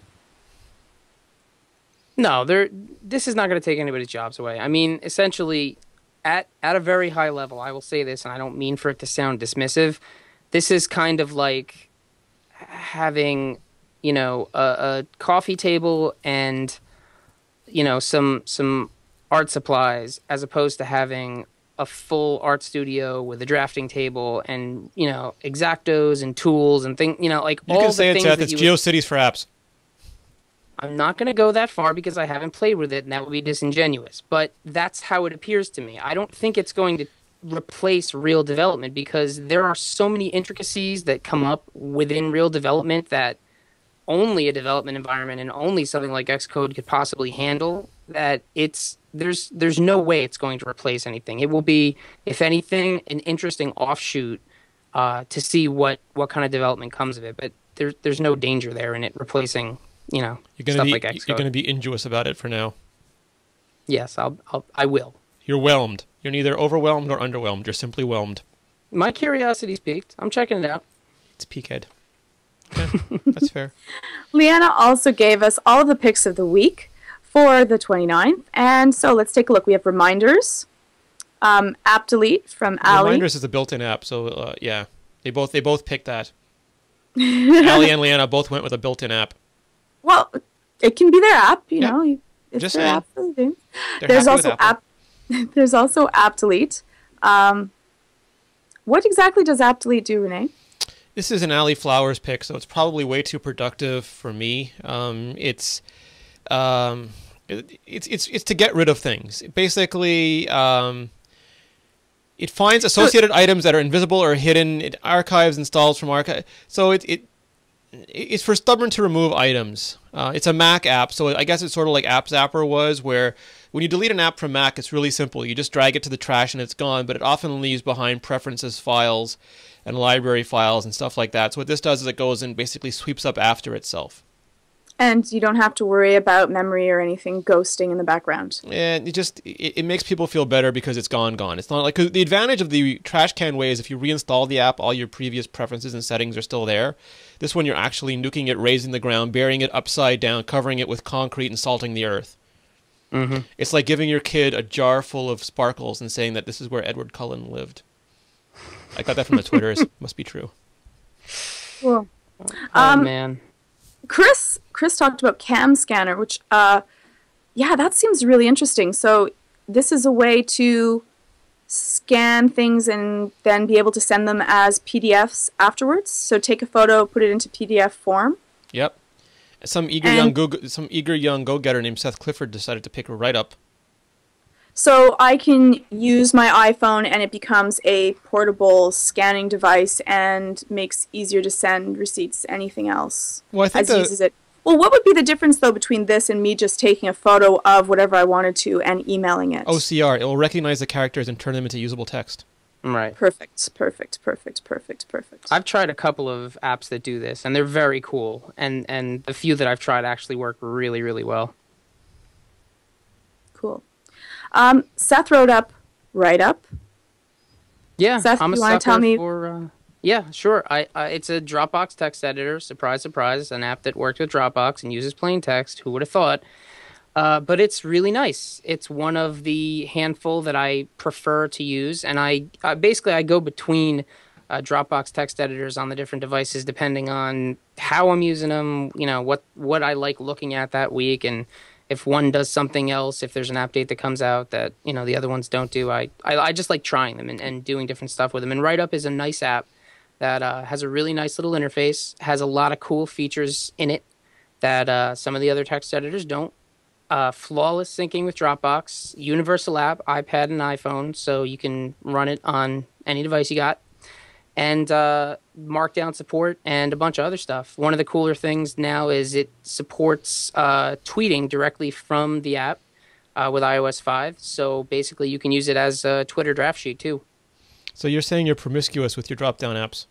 No, this is not going to take anybody's jobs away. I mean, essentially, at a very high level, I will say this, and I don't mean for it to sound dismissive, this is kind of like having, a coffee table and, some art supplies, as opposed to having a full art studio with a drafting table and, X-Actos and tools and things, like you all can the say things it's that GeoCities for apps. I'm not going to go that far because I haven't played with it, and that would be disingenuous. But that's how it appears to me. I don't think it's going to replace real development, because there are so many intricacies that come up within real development that only a development environment and only something like Xcode could possibly handle, that there's no way it's going to replace anything. It will be, if anything, an interesting offshoot to see what kind of development comes of it. But there's no danger there in it replacing, stuff like Xcode. You're going to be ingenuous about it for now. Yes, I will. You're whelmed. You're neither overwhelmed nor underwhelmed. You're simply whelmed. My curiosity's piqued. I'm checking it out. It's peakhead. Okay, that's fair. Leanna also gave us all of the picks of the week for the 29th. And so let's take a look. We have reminders, app delete from Ali. Reminders is a built-in app, so yeah, they both picked that. Ali and Leanna both went with a built-in app. Well, it can be their app, you know. It's Just their saying. app for the thing. They're There's happy with also Apple. There's also app delete. What exactly does app delete do, Renee? This is an Ali Flowers pick, so it's probably way too productive for me. It's to get rid of things. Basically, it finds associated items that are invisible or hidden. It archives installs from archive. So it's for stubborn to remove items. It's a Mac app, so I guess it's sort of like App Zapper was, where when you delete an app from Mac, it's really simple. You just drag it to the trash and it's gone, but it often leaves behind preferences files and library files and stuff like that. So what this does is it goes and basically sweeps up after itself. And you don't have to worry about memory or anything ghosting in the background. And it makes people feel better because it's gone. It's not like, 'cause the advantage of the trash can way is if you reinstall the app, all your previous preferences and settings are still there. This one, you're actually nuking it, raising the ground, burying it upside down, covering it with concrete and salting the earth. Mm-hmm. It's like giving your kid a jar full of sparkles and saying that this is where Edward Cullen lived. I got that from the Twitters. Must be true. Cool. Oh, man. Chris talked about Cam Scanner, which, that seems really interesting. So this is a way to scan things and then be able to send them as PDFs afterwards. So take a photo, put it into PDF form. Yep. Some eager young go-getter named Seth Clifford decided to pick a write-up. So I can use my iPhone and it becomes a portable scanning device and makes easier to send receipts, anything else. Well, I think uses it. Well, what would be the difference, though, between this and me just taking a photo of whatever I wanted to and emailing it? OCR, it will recognize the characters and turn them into usable text. Right. Perfect. I've tried a couple of apps that do this, and they're very cool. And the few that I've tried actually work really, really well. Cool. Seth wrote up write-up. Yeah, Seth, I'm a you want to tell sucker me? for... yeah, sure. It's a Dropbox text editor. Surprise, surprise. An app that works with Dropbox and uses plain text. Who would have thought? But it's really nice. It's one of the handful that I prefer to use. And I go between Dropbox text editors on the different devices depending on how I'm using them, what I like looking at that week. And if one does something else, if there's an update that comes out that, the other ones don't do, I just like trying them and doing different stuff with them. And WriteUp is a nice app that has a really nice little interface, has a lot of cool features in it that some of the other text editors don't. Flawless syncing with Dropbox, universal app, iPad and iPhone, so you can run it on any device you got. And Markdown support and a bunch of other stuff. One of the cooler things now is it supports tweeting directly from the app with iOS 5. So basically you can use it as a Twitter draft sheet too. So you're saying you're promiscuous with your drop-down apps?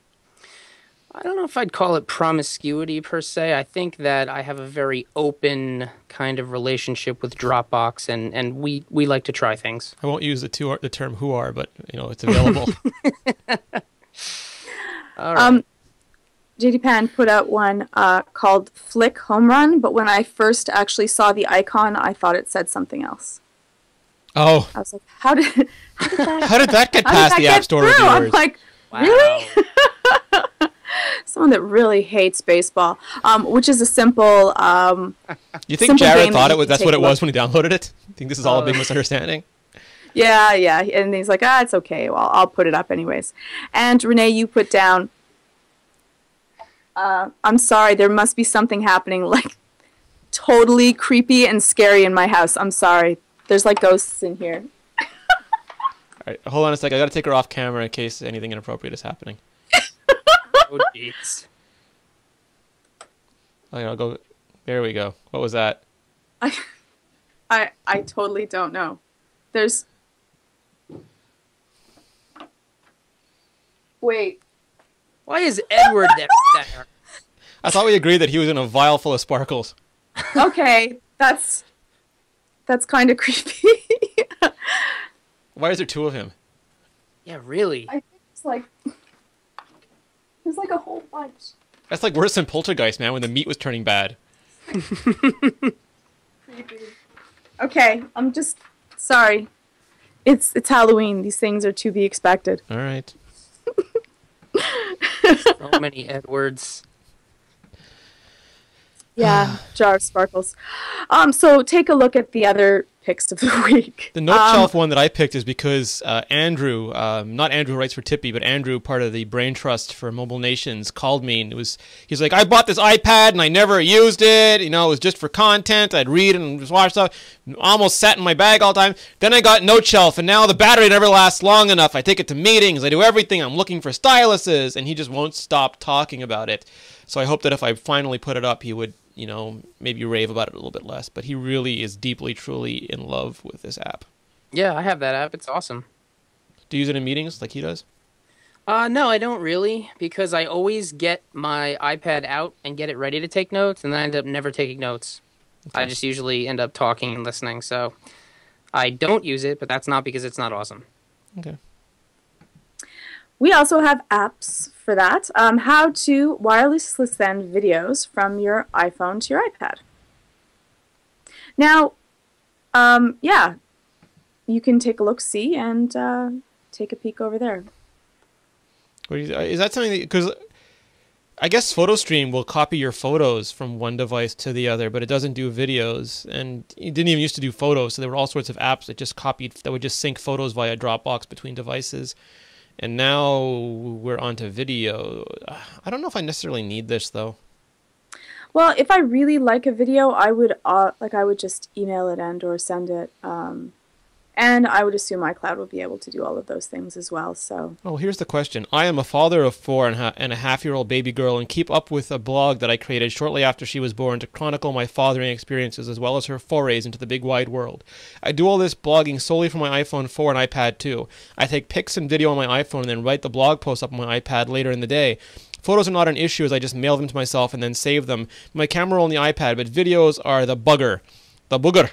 I don't know if I'd call it promiscuity per se. I think that I have a very open kind of relationship with Dropbox, and we like to try things. I won't use the term "who are," but it's available. All right. JD Pan put out one called Flick Home Run, but when I first actually saw the icon, I thought it said something else. Oh. I was like, how did that get past the App Store reviewers? I'm like, Wow. really? Someone that really hates baseball, which is a simple. You think simple Jared game thought that you that's can what it take a was when he downloaded it? You think this is all a big misunderstanding? Yeah, and he's like, it's okay. Well, I'll put it up anyways. And Renee, you put down. I'm sorry, there must be something happening, like totally creepy and scary in my house. I'm sorry, there's like ghosts in here. All right, hold on a second. I got to take her off camera in case anything inappropriate is happening. Oh, jeez. Okay, I'll go. There we go. What was that? I totally don't know. There's. Wait. Why is Edward there? I thought we agreed that he was in a vial full of sparkles. Okay, that's kind of creepy. Why is there two of him? Yeah, really. I think it's like there's like a whole bunch. That's like worse than Poltergeist, man, when the meat was turning bad. Creepy. Okay, I'm just sorry. It's Halloween. These things are to be expected. All right. So many Edwards. Yeah, jar of sparkles. So take a look at the other picks of the week. The note shelf one that I picked is because Andrew, not Andrew who writes for Tippy, but Andrew, part of the Brain Trust for Mobile Nations, called me and he's like, I bought this iPad and I never used it. You know, it was just for content. I'd read and just watch stuff. Almost sat in my bag all the time. Then I got note shelf and now the battery never lasts long enough. I take it to meetings. I do everything. I'm looking for styluses and he just won't stop talking about it. So I hope that if I finally put it up, he would, you know, maybe rave about it a little bit less. But he really is deeply, truly in love with this app. Yeah, I have that app. It's awesome. Do you use it in meetings like he does? No, I don't really, because I always get my iPad out and get it ready to take notes, and then I end up never taking notes. Okay. I just usually end up talking and listening, so I don't use it, but that's not because it's not awesome. Okay. We also have apps for that. How to wirelessly send videos from your iPhone to your iPad. Now, yeah, you can take a look-see and take a peek over there. Is that something that, because I guess PhotoStream will copy your photos from one device to the other, but it doesn't do videos, and it didn't even used to do photos, so there were all sorts of apps that would just sync photos via Dropbox between devices. And now we're onto video. I don't know if I necessarily need this though. Well, if I really like a video, I would just email it and or send it. And I would assume iCloud will be able to do all of those things as well. So. Oh, here's the question. I am a father of 4.5-year-old baby girl and keep up with a blog that I created shortly after she was born to chronicle my fathering experiences as well as her forays into the big wide world. I do all this blogging solely from my iPhone 4 and iPad 2. I take pics and video on my iPhone and then write the blog post up on my iPad later in the day. Photos are not an issue as I just mail them to myself and then save them. My camera roll on the iPad, but videos are the bugger. The booger.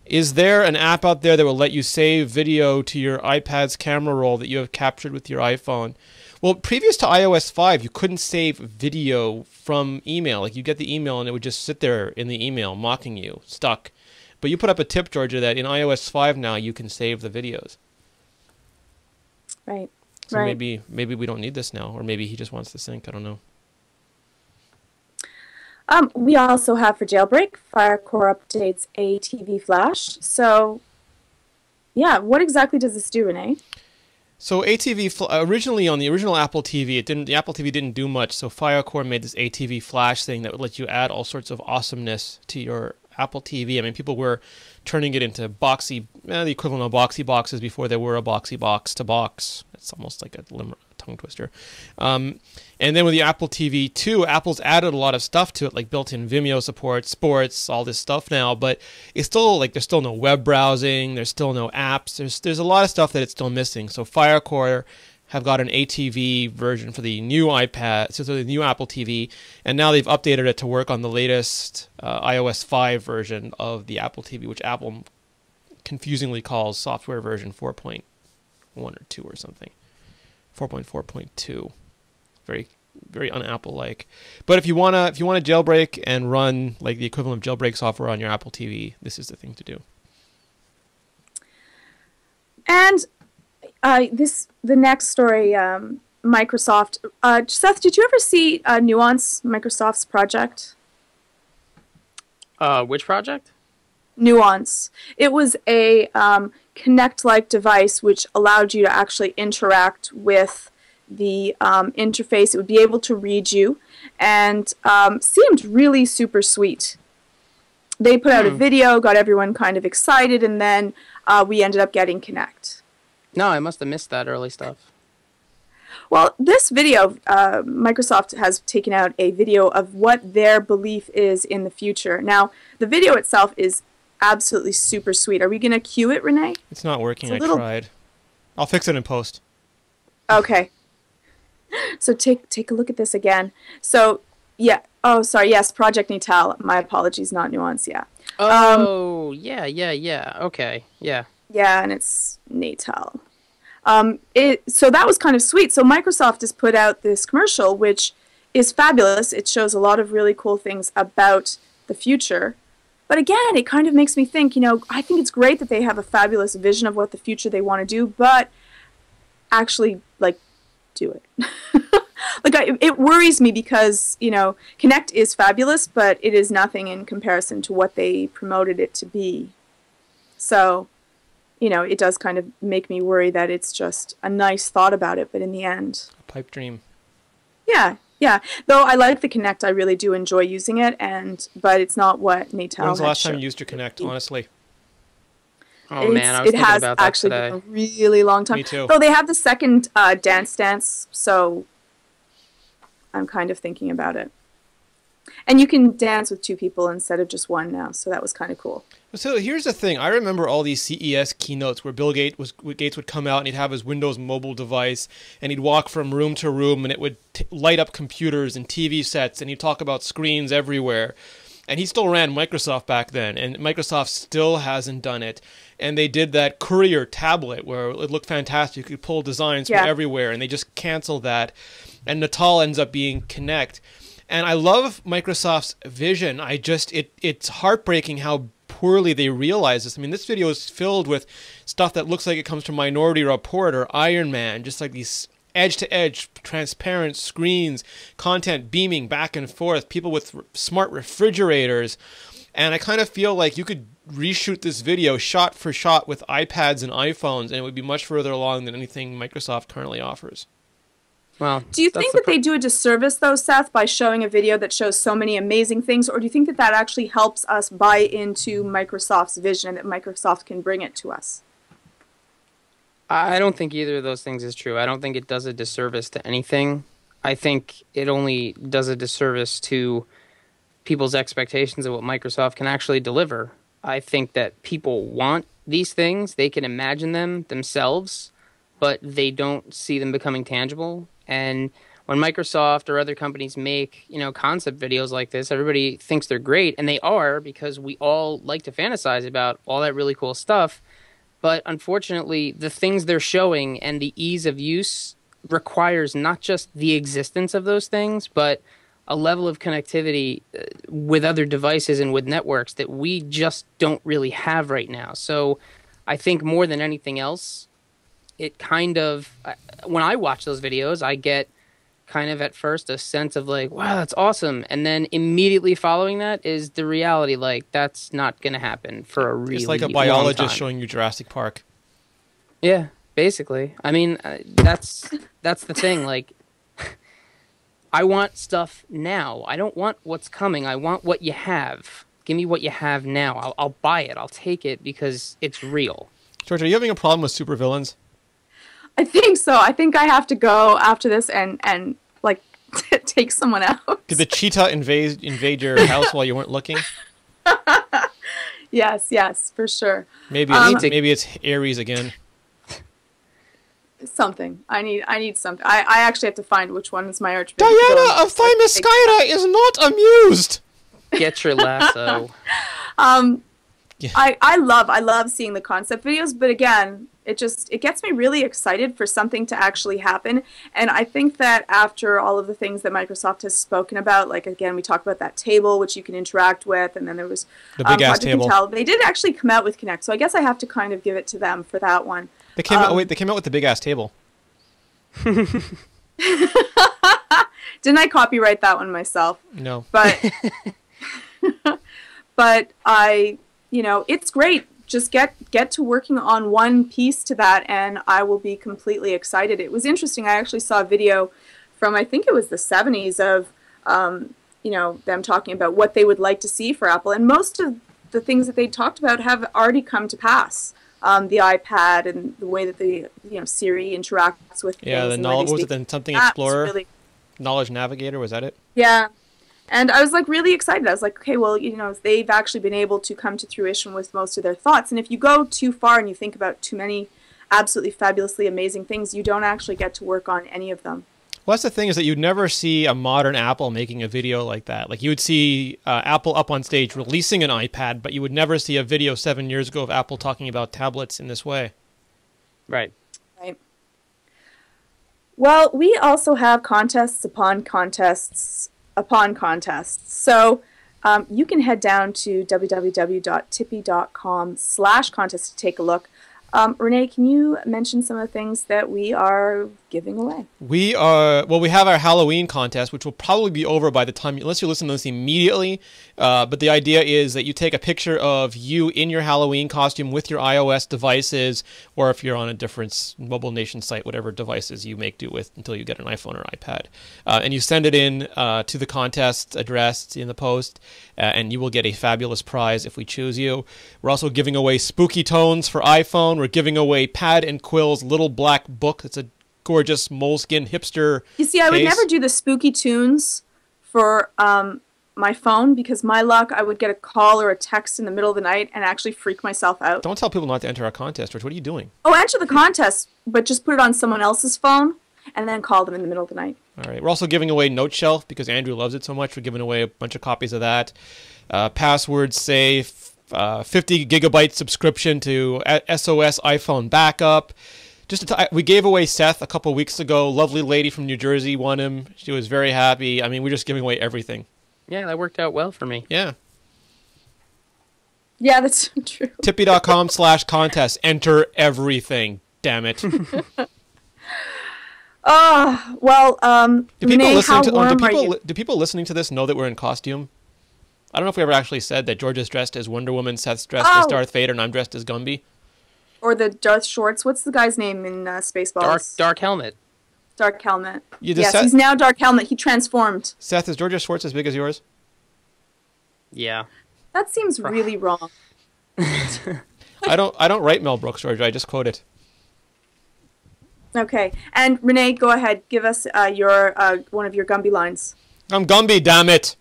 Is there an app out there that will let you save video to your iPad's camera roll that you have captured with your iPhone? Well, previous to iOS 5, you couldn't save video from email. Like, you get the email and it would just sit there in the email mocking you, stuck. But you put up a tip, Georgia, that in iOS 5 now you can save the videos. Right. So right. maybe we don't need this now, or maybe he just wants to sync. I don't know. We also have for jailbreak, Firecore updates ATV Flash. So, yeah, what exactly does this do, Renee? So ATV originally on the original Apple TV, the Apple TV didn't do much. So Firecore made this ATV Flash thing that would let you add all sorts of awesomeness to your Apple TV. I mean, people were turning it into the equivalent of boxy boxes before there were a boxy box to box. It's almost like a tongue twister. And then with the Apple TV 2, Apple's added a lot of stuff to it, like built-in Vimeo support, sports, all this stuff now. But it's still like there's still no web browsing, there's still no apps. There's a lot of stuff that it's still missing. So Firecore have got an ATV version for the new iPad, so the new Apple TV, and now they've updated it to work on the latest iOS 5 version of the Apple TV, which Apple confusingly calls software version 4.1 or 2 or something. 4.4.2. Very, very un-Apple-like. But if you wanna jailbreak and run like the equivalent of jailbreak software on your Apple TV, this is the thing to do. And the next story, Microsoft. Seth, did you ever see Nuance, Microsoft's project? Which project? Nuance. It was a Kinect-like device which allowed you to actually interact with the interface. It would be able to read you and seemed really super sweet. They put out a video, got everyone kind of excited, and then we ended up getting Kinect. No, I must have missed that early stuff. Well, this video, Microsoft has taken out a video of what their belief is in the future. Now, the video itself is absolutely super sweet. Are we going to cue it, Renee? It's not working. I tried. I'll fix it in post. Okay. So take a look at this again. So, yeah. Oh, sorry. Yes, Project Natal. My apologies, not Nuance. Yeah. Oh, yeah. Okay, yeah. Yeah, and it's Natal. So that was kind of sweet. So Microsoft has put out this commercial, which is fabulous. It shows a lot of really cool things about the future. But again, it kind of makes me think, I think it's great that they have a fabulous vision of what the future they want to do, but actually, do it. It worries me because, Kinect is fabulous, but it is nothing in comparison to what they promoted it to be. So, it does kind of make me worry that it's just a nice thought about it, but in the end... A pipe dream. Yeah. Though I like the Kinect, I really do enjoy using it, but it's not what Natal. When's the last time you used your Kinect, honestly? Oh man, I was thinking about that today. It has actually been a really long time. Me too. Though they have the second Dance, so I'm kind of thinking about it. And you can dance with two people instead of just one now, so that was kind of cool. So here's the thing. I remember all these CES keynotes where Bill Gates would come out and he'd have his Windows mobile device and he'd walk from room to room and it would light up computers and TV sets and he'd talk about screens everywhere. And he still ran Microsoft back then, and Microsoft still hasn't done it. And they did that Courier tablet where it looked fantastic. You could pull designs from everywhere, and they just canceled that. And Natal ends up being Kinect. And I love Microsoft's vision. It's heartbreaking how poorly they realize this. I mean, this video is filled with stuff that looks like it comes from Minority Report or Iron Man, just like these edge-to-edge transparent screens, content beaming back and forth, people with smart refrigerators. And I kind of feel like you could reshoot this video shot for shot with iPads and iPhones, and it would be much further along than anything Microsoft currently offers. Well, do you think that they do a disservice, though, Seth, by showing a video that shows so many amazing things, or do you think that that actually helps us buy into Microsoft's vision and that Microsoft can bring it to us? I don't think either of those things is true. I don't think it does a disservice to anything. I think it only does a disservice to people's expectations of what Microsoft can actually deliver. I think that people want these things. They can imagine them themselves, but they don't see them becoming tangible. And when Microsoft or other companies make, concept videos like this, everybody thinks they're great, and they are, because we all like to fantasize about all that really cool stuff. But unfortunately, the things they're showing and the ease of use requires not just the existence of those things, but a level of connectivity with other devices and with networks that we just don't really have right now. So I think more than anything else, it kind of, when I watch those videos, I get kind of at first a sense of like, wow, that's awesome. And then immediately following that is the reality, like, that's not going to happen for a really long time. It's like a biologist showing you Jurassic Park. Yeah, basically. I mean, that's the thing. Like, I want stuff now. I don't want what's coming. I want what you have. Give me what you have now. I'll buy it. I'll take it because it's real. George, are you having a problem with supervillains? I think so. I think I have to go after this and take someone out. Did the cheetah invade your house while you weren't looking? Yes, for sure. Maybe it's Ares again. Something. I need something. I actually have to find which one is my archvillain. Diana of Thymyscira is not amused. Get your lasso. Yeah. I love seeing the concept videos, but again, it gets me really excited for something to actually happen. And I think that after all of the things that Microsoft has spoken about, like again, we talked about that table which you can interact with, and then there was the big ass table. Intel. They did actually come out with Kinect, so I guess I have to kind of give it to them for that one. They came out with the big ass table. Didn't I copyright that one myself? No. But it's great. Just get to working on one piece to that, and I will be completely excited. It was interesting. I actually saw a video from, I think it was the 70s, of them talking about what they would like to see for Apple, and most of the things that they talked about have already come to pass. the iPad and the way that the Siri interacts with things. Yeah, the knowledge, was it then something Explorer? Really... Knowledge Navigator, was that it? Yeah. And I was like really excited. I was like, okay, well, they've actually been able to come to fruition with most of their thoughts. And if you go too far and you think about too many absolutely fabulously amazing things, you don't actually get to work on any of them. Well, that's the thing, is that you'd never see a modern Apple making a video like that. Like, you would see Apple up on stage releasing an iPad, but you would never see a video 7 years ago of Apple talking about tablets in this way. Right. Right. Well, we also have contests upon contests upon contests. So you can head down to www.tippy.com/contest to take a look. Renee, can you mention some of the things that we are giving away? We have our Halloween contest, which will probably be over by the time, unless you listen to this immediately. But the idea is that you take a picture of you in your Halloween costume with your iOS devices, or if you're on a different Mobile Nation site, whatever devices you make do with until you get an iPhone or iPad. And you send it in to the contest address in the post, and you will get a fabulous prize if we choose you. We're also giving away Spooky Tones for iPhone. We're giving away Pad and Quill's little black book. It's a gorgeous moleskin hipster You see, I would never do the spooky tunes for my phone, because my luck, I would get a call or a text in the middle of the night and actually freak myself out. Don't tell people not to enter our contest, Rich. What are you doing? Oh, enter the contest, but just put it on someone else's phone and then call them in the middle of the night. All right. We're also giving away Note Shelf because Andrew loves it so much. We're giving away a bunch of copies of that. Password safe. 50 gigabyte subscription to SOS iPhone backup. We gave away Seth a couple weeks ago. Lovely lady from New Jersey won him. She was very happy. I mean, we're just giving away everything. Yeah, that worked out well for me. Yeah. Yeah, that's true. Tippy.com/contest. Enter everything. Damn it. Well, Renee, do people listening to this know that we're in costume? I don't know if we ever actually said that George is dressed as Wonder Woman, Seth's dressed as Darth Vader, and I'm dressed as Gumby. Or the Darth Shorts. What's the guy's name in Spaceballs? Dark Helmet. Dark Helmet. Yes, he's now Dark Helmet. He transformed. Seth, is George Schwartz as big as yours? Yeah. That seems really wrong. I don't write Mel Brooks, George. I just quote it. Okay. And Renee, go ahead. Give us your one of your Gumby lines. I'm Gumby, damn it.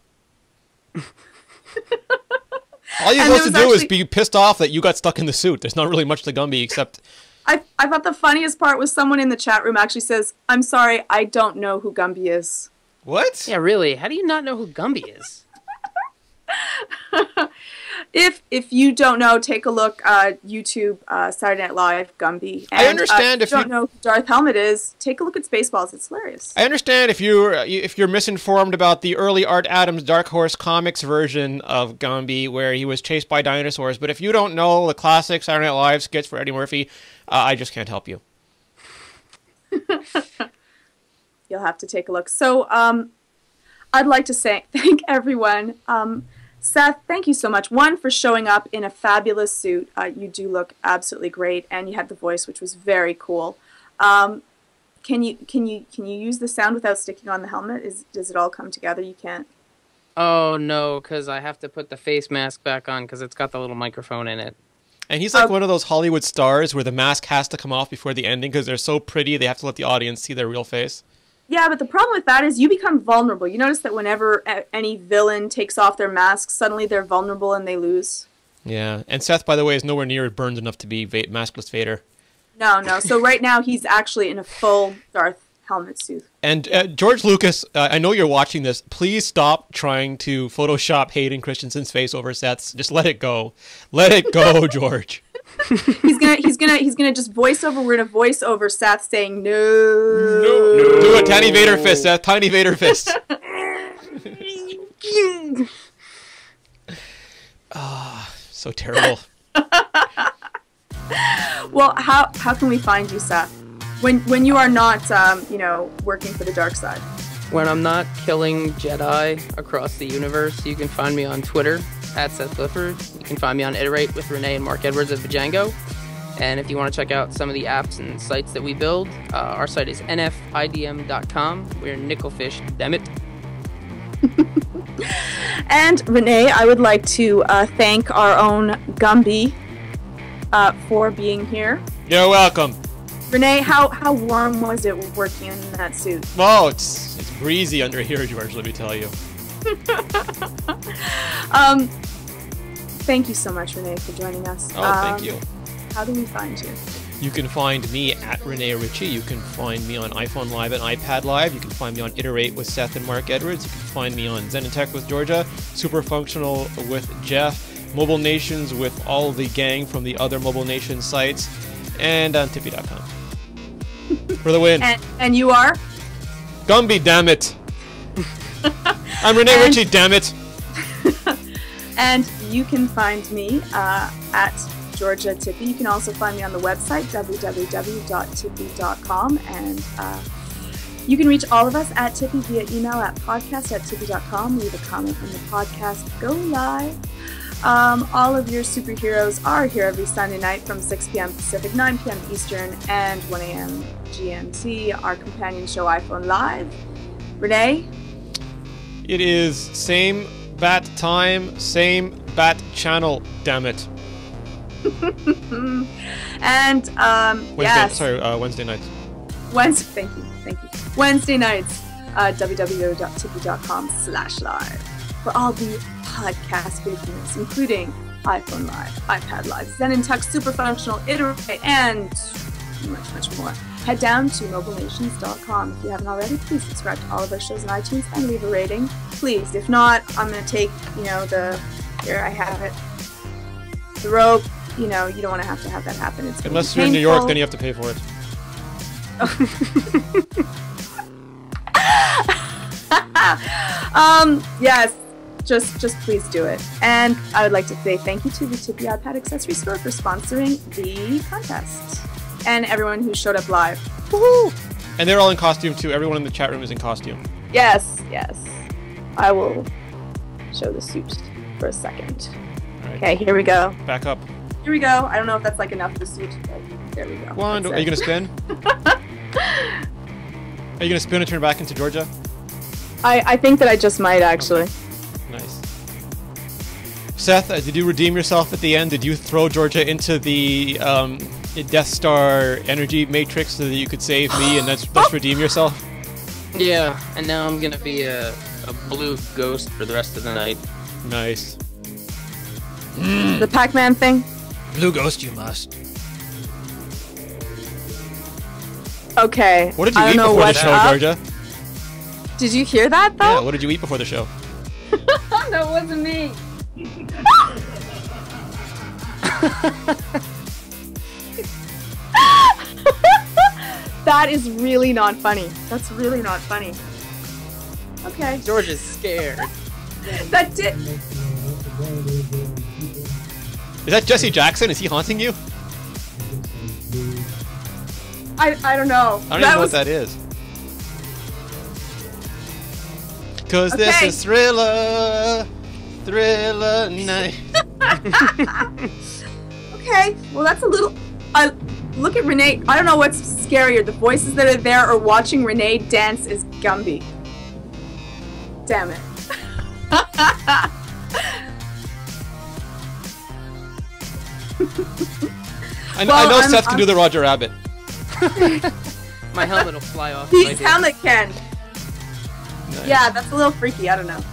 All you're supposed to do is be pissed off that you got stuck in the suit. There's not really much to Gumby except... I thought the funniest part was someone in the chat room actually says, I'm sorry, I don't know who Gumby is. What? Yeah, really? How do you not know who Gumby is? If you don't know, take a look YouTube Saturday Night Live Gumby. And, I understand if you don't know who Darth Helmet is, take a look at Spaceballs. It's hilarious. I understand if you're misinformed about the early Art Adams Dark Horse Comics version of Gumby where he was chased by dinosaurs, but if you don't know the classic Saturday Night Live skits for Eddie Murphy, I just can't help you. You'll have to take a look. So I'd like to thank everyone. Seth, thank you so much. One, for showing up in a fabulous suit. You do look absolutely great, and you had the voice, which was very cool. Can you use the sound without sticking on the helmet? Does it all come together? You can't. Oh no, because I have to put the face mask back on because it's got the little microphone in it. And he's like one of those Hollywood stars where the mask has to come off before the ending because they're so pretty they have to let the audience see their real face. Yeah, but the problem with that is you become vulnerable. You notice that whenever any villain takes off their mask, suddenly they're vulnerable and they lose. Yeah, and Seth, by the way, is nowhere near burned enough to be maskless Vader. No. So right now he's actually in a full Darth Helmet suit. And George Lucas, I know you're watching this. Please stop trying to Photoshop Hayden Christensen's face over Seth's. Just let it go. Let it go, George. He's gonna just voice over. We're gonna voice over Seth saying no. Do a tiny Vader fist, Seth. Tiny Vader fist. So terrible. Well, how can we find you, Seth? When you are not working for the dark side. When I'm not killing Jedi across the universe, you can find me on Twitter @Seth Clifford. You can find me on Iterate with Renee and Mark Edwards at Vajango. And if you want to check out some of the apps and sites that we build, our site is nfidm.com. We're Nickelfish, dammit. And Renee, I would like to thank our own Gumby, for being here. You're welcome. Renee, how warm was it working in that suit? Oh, it's breezy under here, George, let me tell you. Thank you so much, Renee, for joining us. Oh, thank you. How do we find you? You can find me at Renee Ritchie. You can find me on iPhone Live and iPad Live. You can find me on Iterate with Seth and Mark Edwards. You can find me on Zen and Tech with Georgia, Super Functional with Jeff, Mobile Nations with all the gang from the other Mobile Nation sites, and on Tippy.com. For the win. And you are? Gumby, damn it. I'm Renee Ritchie, damn it. And you can find me at Georgia Tippy. You can also find me on the website, www.tippy.com. And you can reach all of us at Tippy via email at podcast@tippy.com. Leave a comment on the podcast. Go live. All of your superheroes are here every Sunday night from 6 p.m. Pacific, 9 p.m. Eastern, and 1 a.m. GMT. Our companion show, iPhone Live. Renee? It is same bat time, same bat channel, damn it. And Wednesday nights. Thank you. Wednesday nights, www.tippy.com/live for all the podcast business, including iPhone Live, iPad Live, Zen and Tech, Super Functional, Iterate, and much more. Head down to mobilenations.com. If you haven't already, please subscribe to all of our shows on iTunes and leave a rating, please. If not, I'm going to take, here I have it, the rope. You don't want to have that happen. It's unless you're in New York, then you have to pay for it. Yes, just please do it. And I would like to say thank you to the Tippy iPad Accessory Store for sponsoring the contest. And everyone who showed up live. Woohoo! And they're all in costume too. Everyone in the chat room is in costume. Yes. I will show the suit for a second. Right. Okay, here we go. Back up. Here we go. I don't know if that's like enough of the suit, but there we go. Are you gonna spin? Are you gonna spin and turn back into Georgia? I think that I just might actually. Okay. Nice. Seth, did you redeem yourself at the end? Did you throw Georgia into the Death Star energy matrix so that you could save me and that's redeem yourself? Yeah, and now I'm gonna be a blue ghost for the rest of the night. Nice. The Pac-Man thing? Blue ghost you must. Okay. What did you eat before the show, Georgia? Did you hear that though? Yeah, what did you eat before the show? That wasn't me. That is really not funny. That's really not funny. Okay. George is scared. That did. Is that Jesse Jackson? Is he haunting you? I don't know. I don't even know what that is. Cause this is Thriller night. Okay, well that's a little. Look at Renee. I don't know what's scarier, the voices that are there or watching Renee dance as Gumby. Damn it. I know Seth can do the Roger Rabbit. My helmet will fly off. Pete's helmet can. Nice. Yeah, that's a little freaky. I don't know.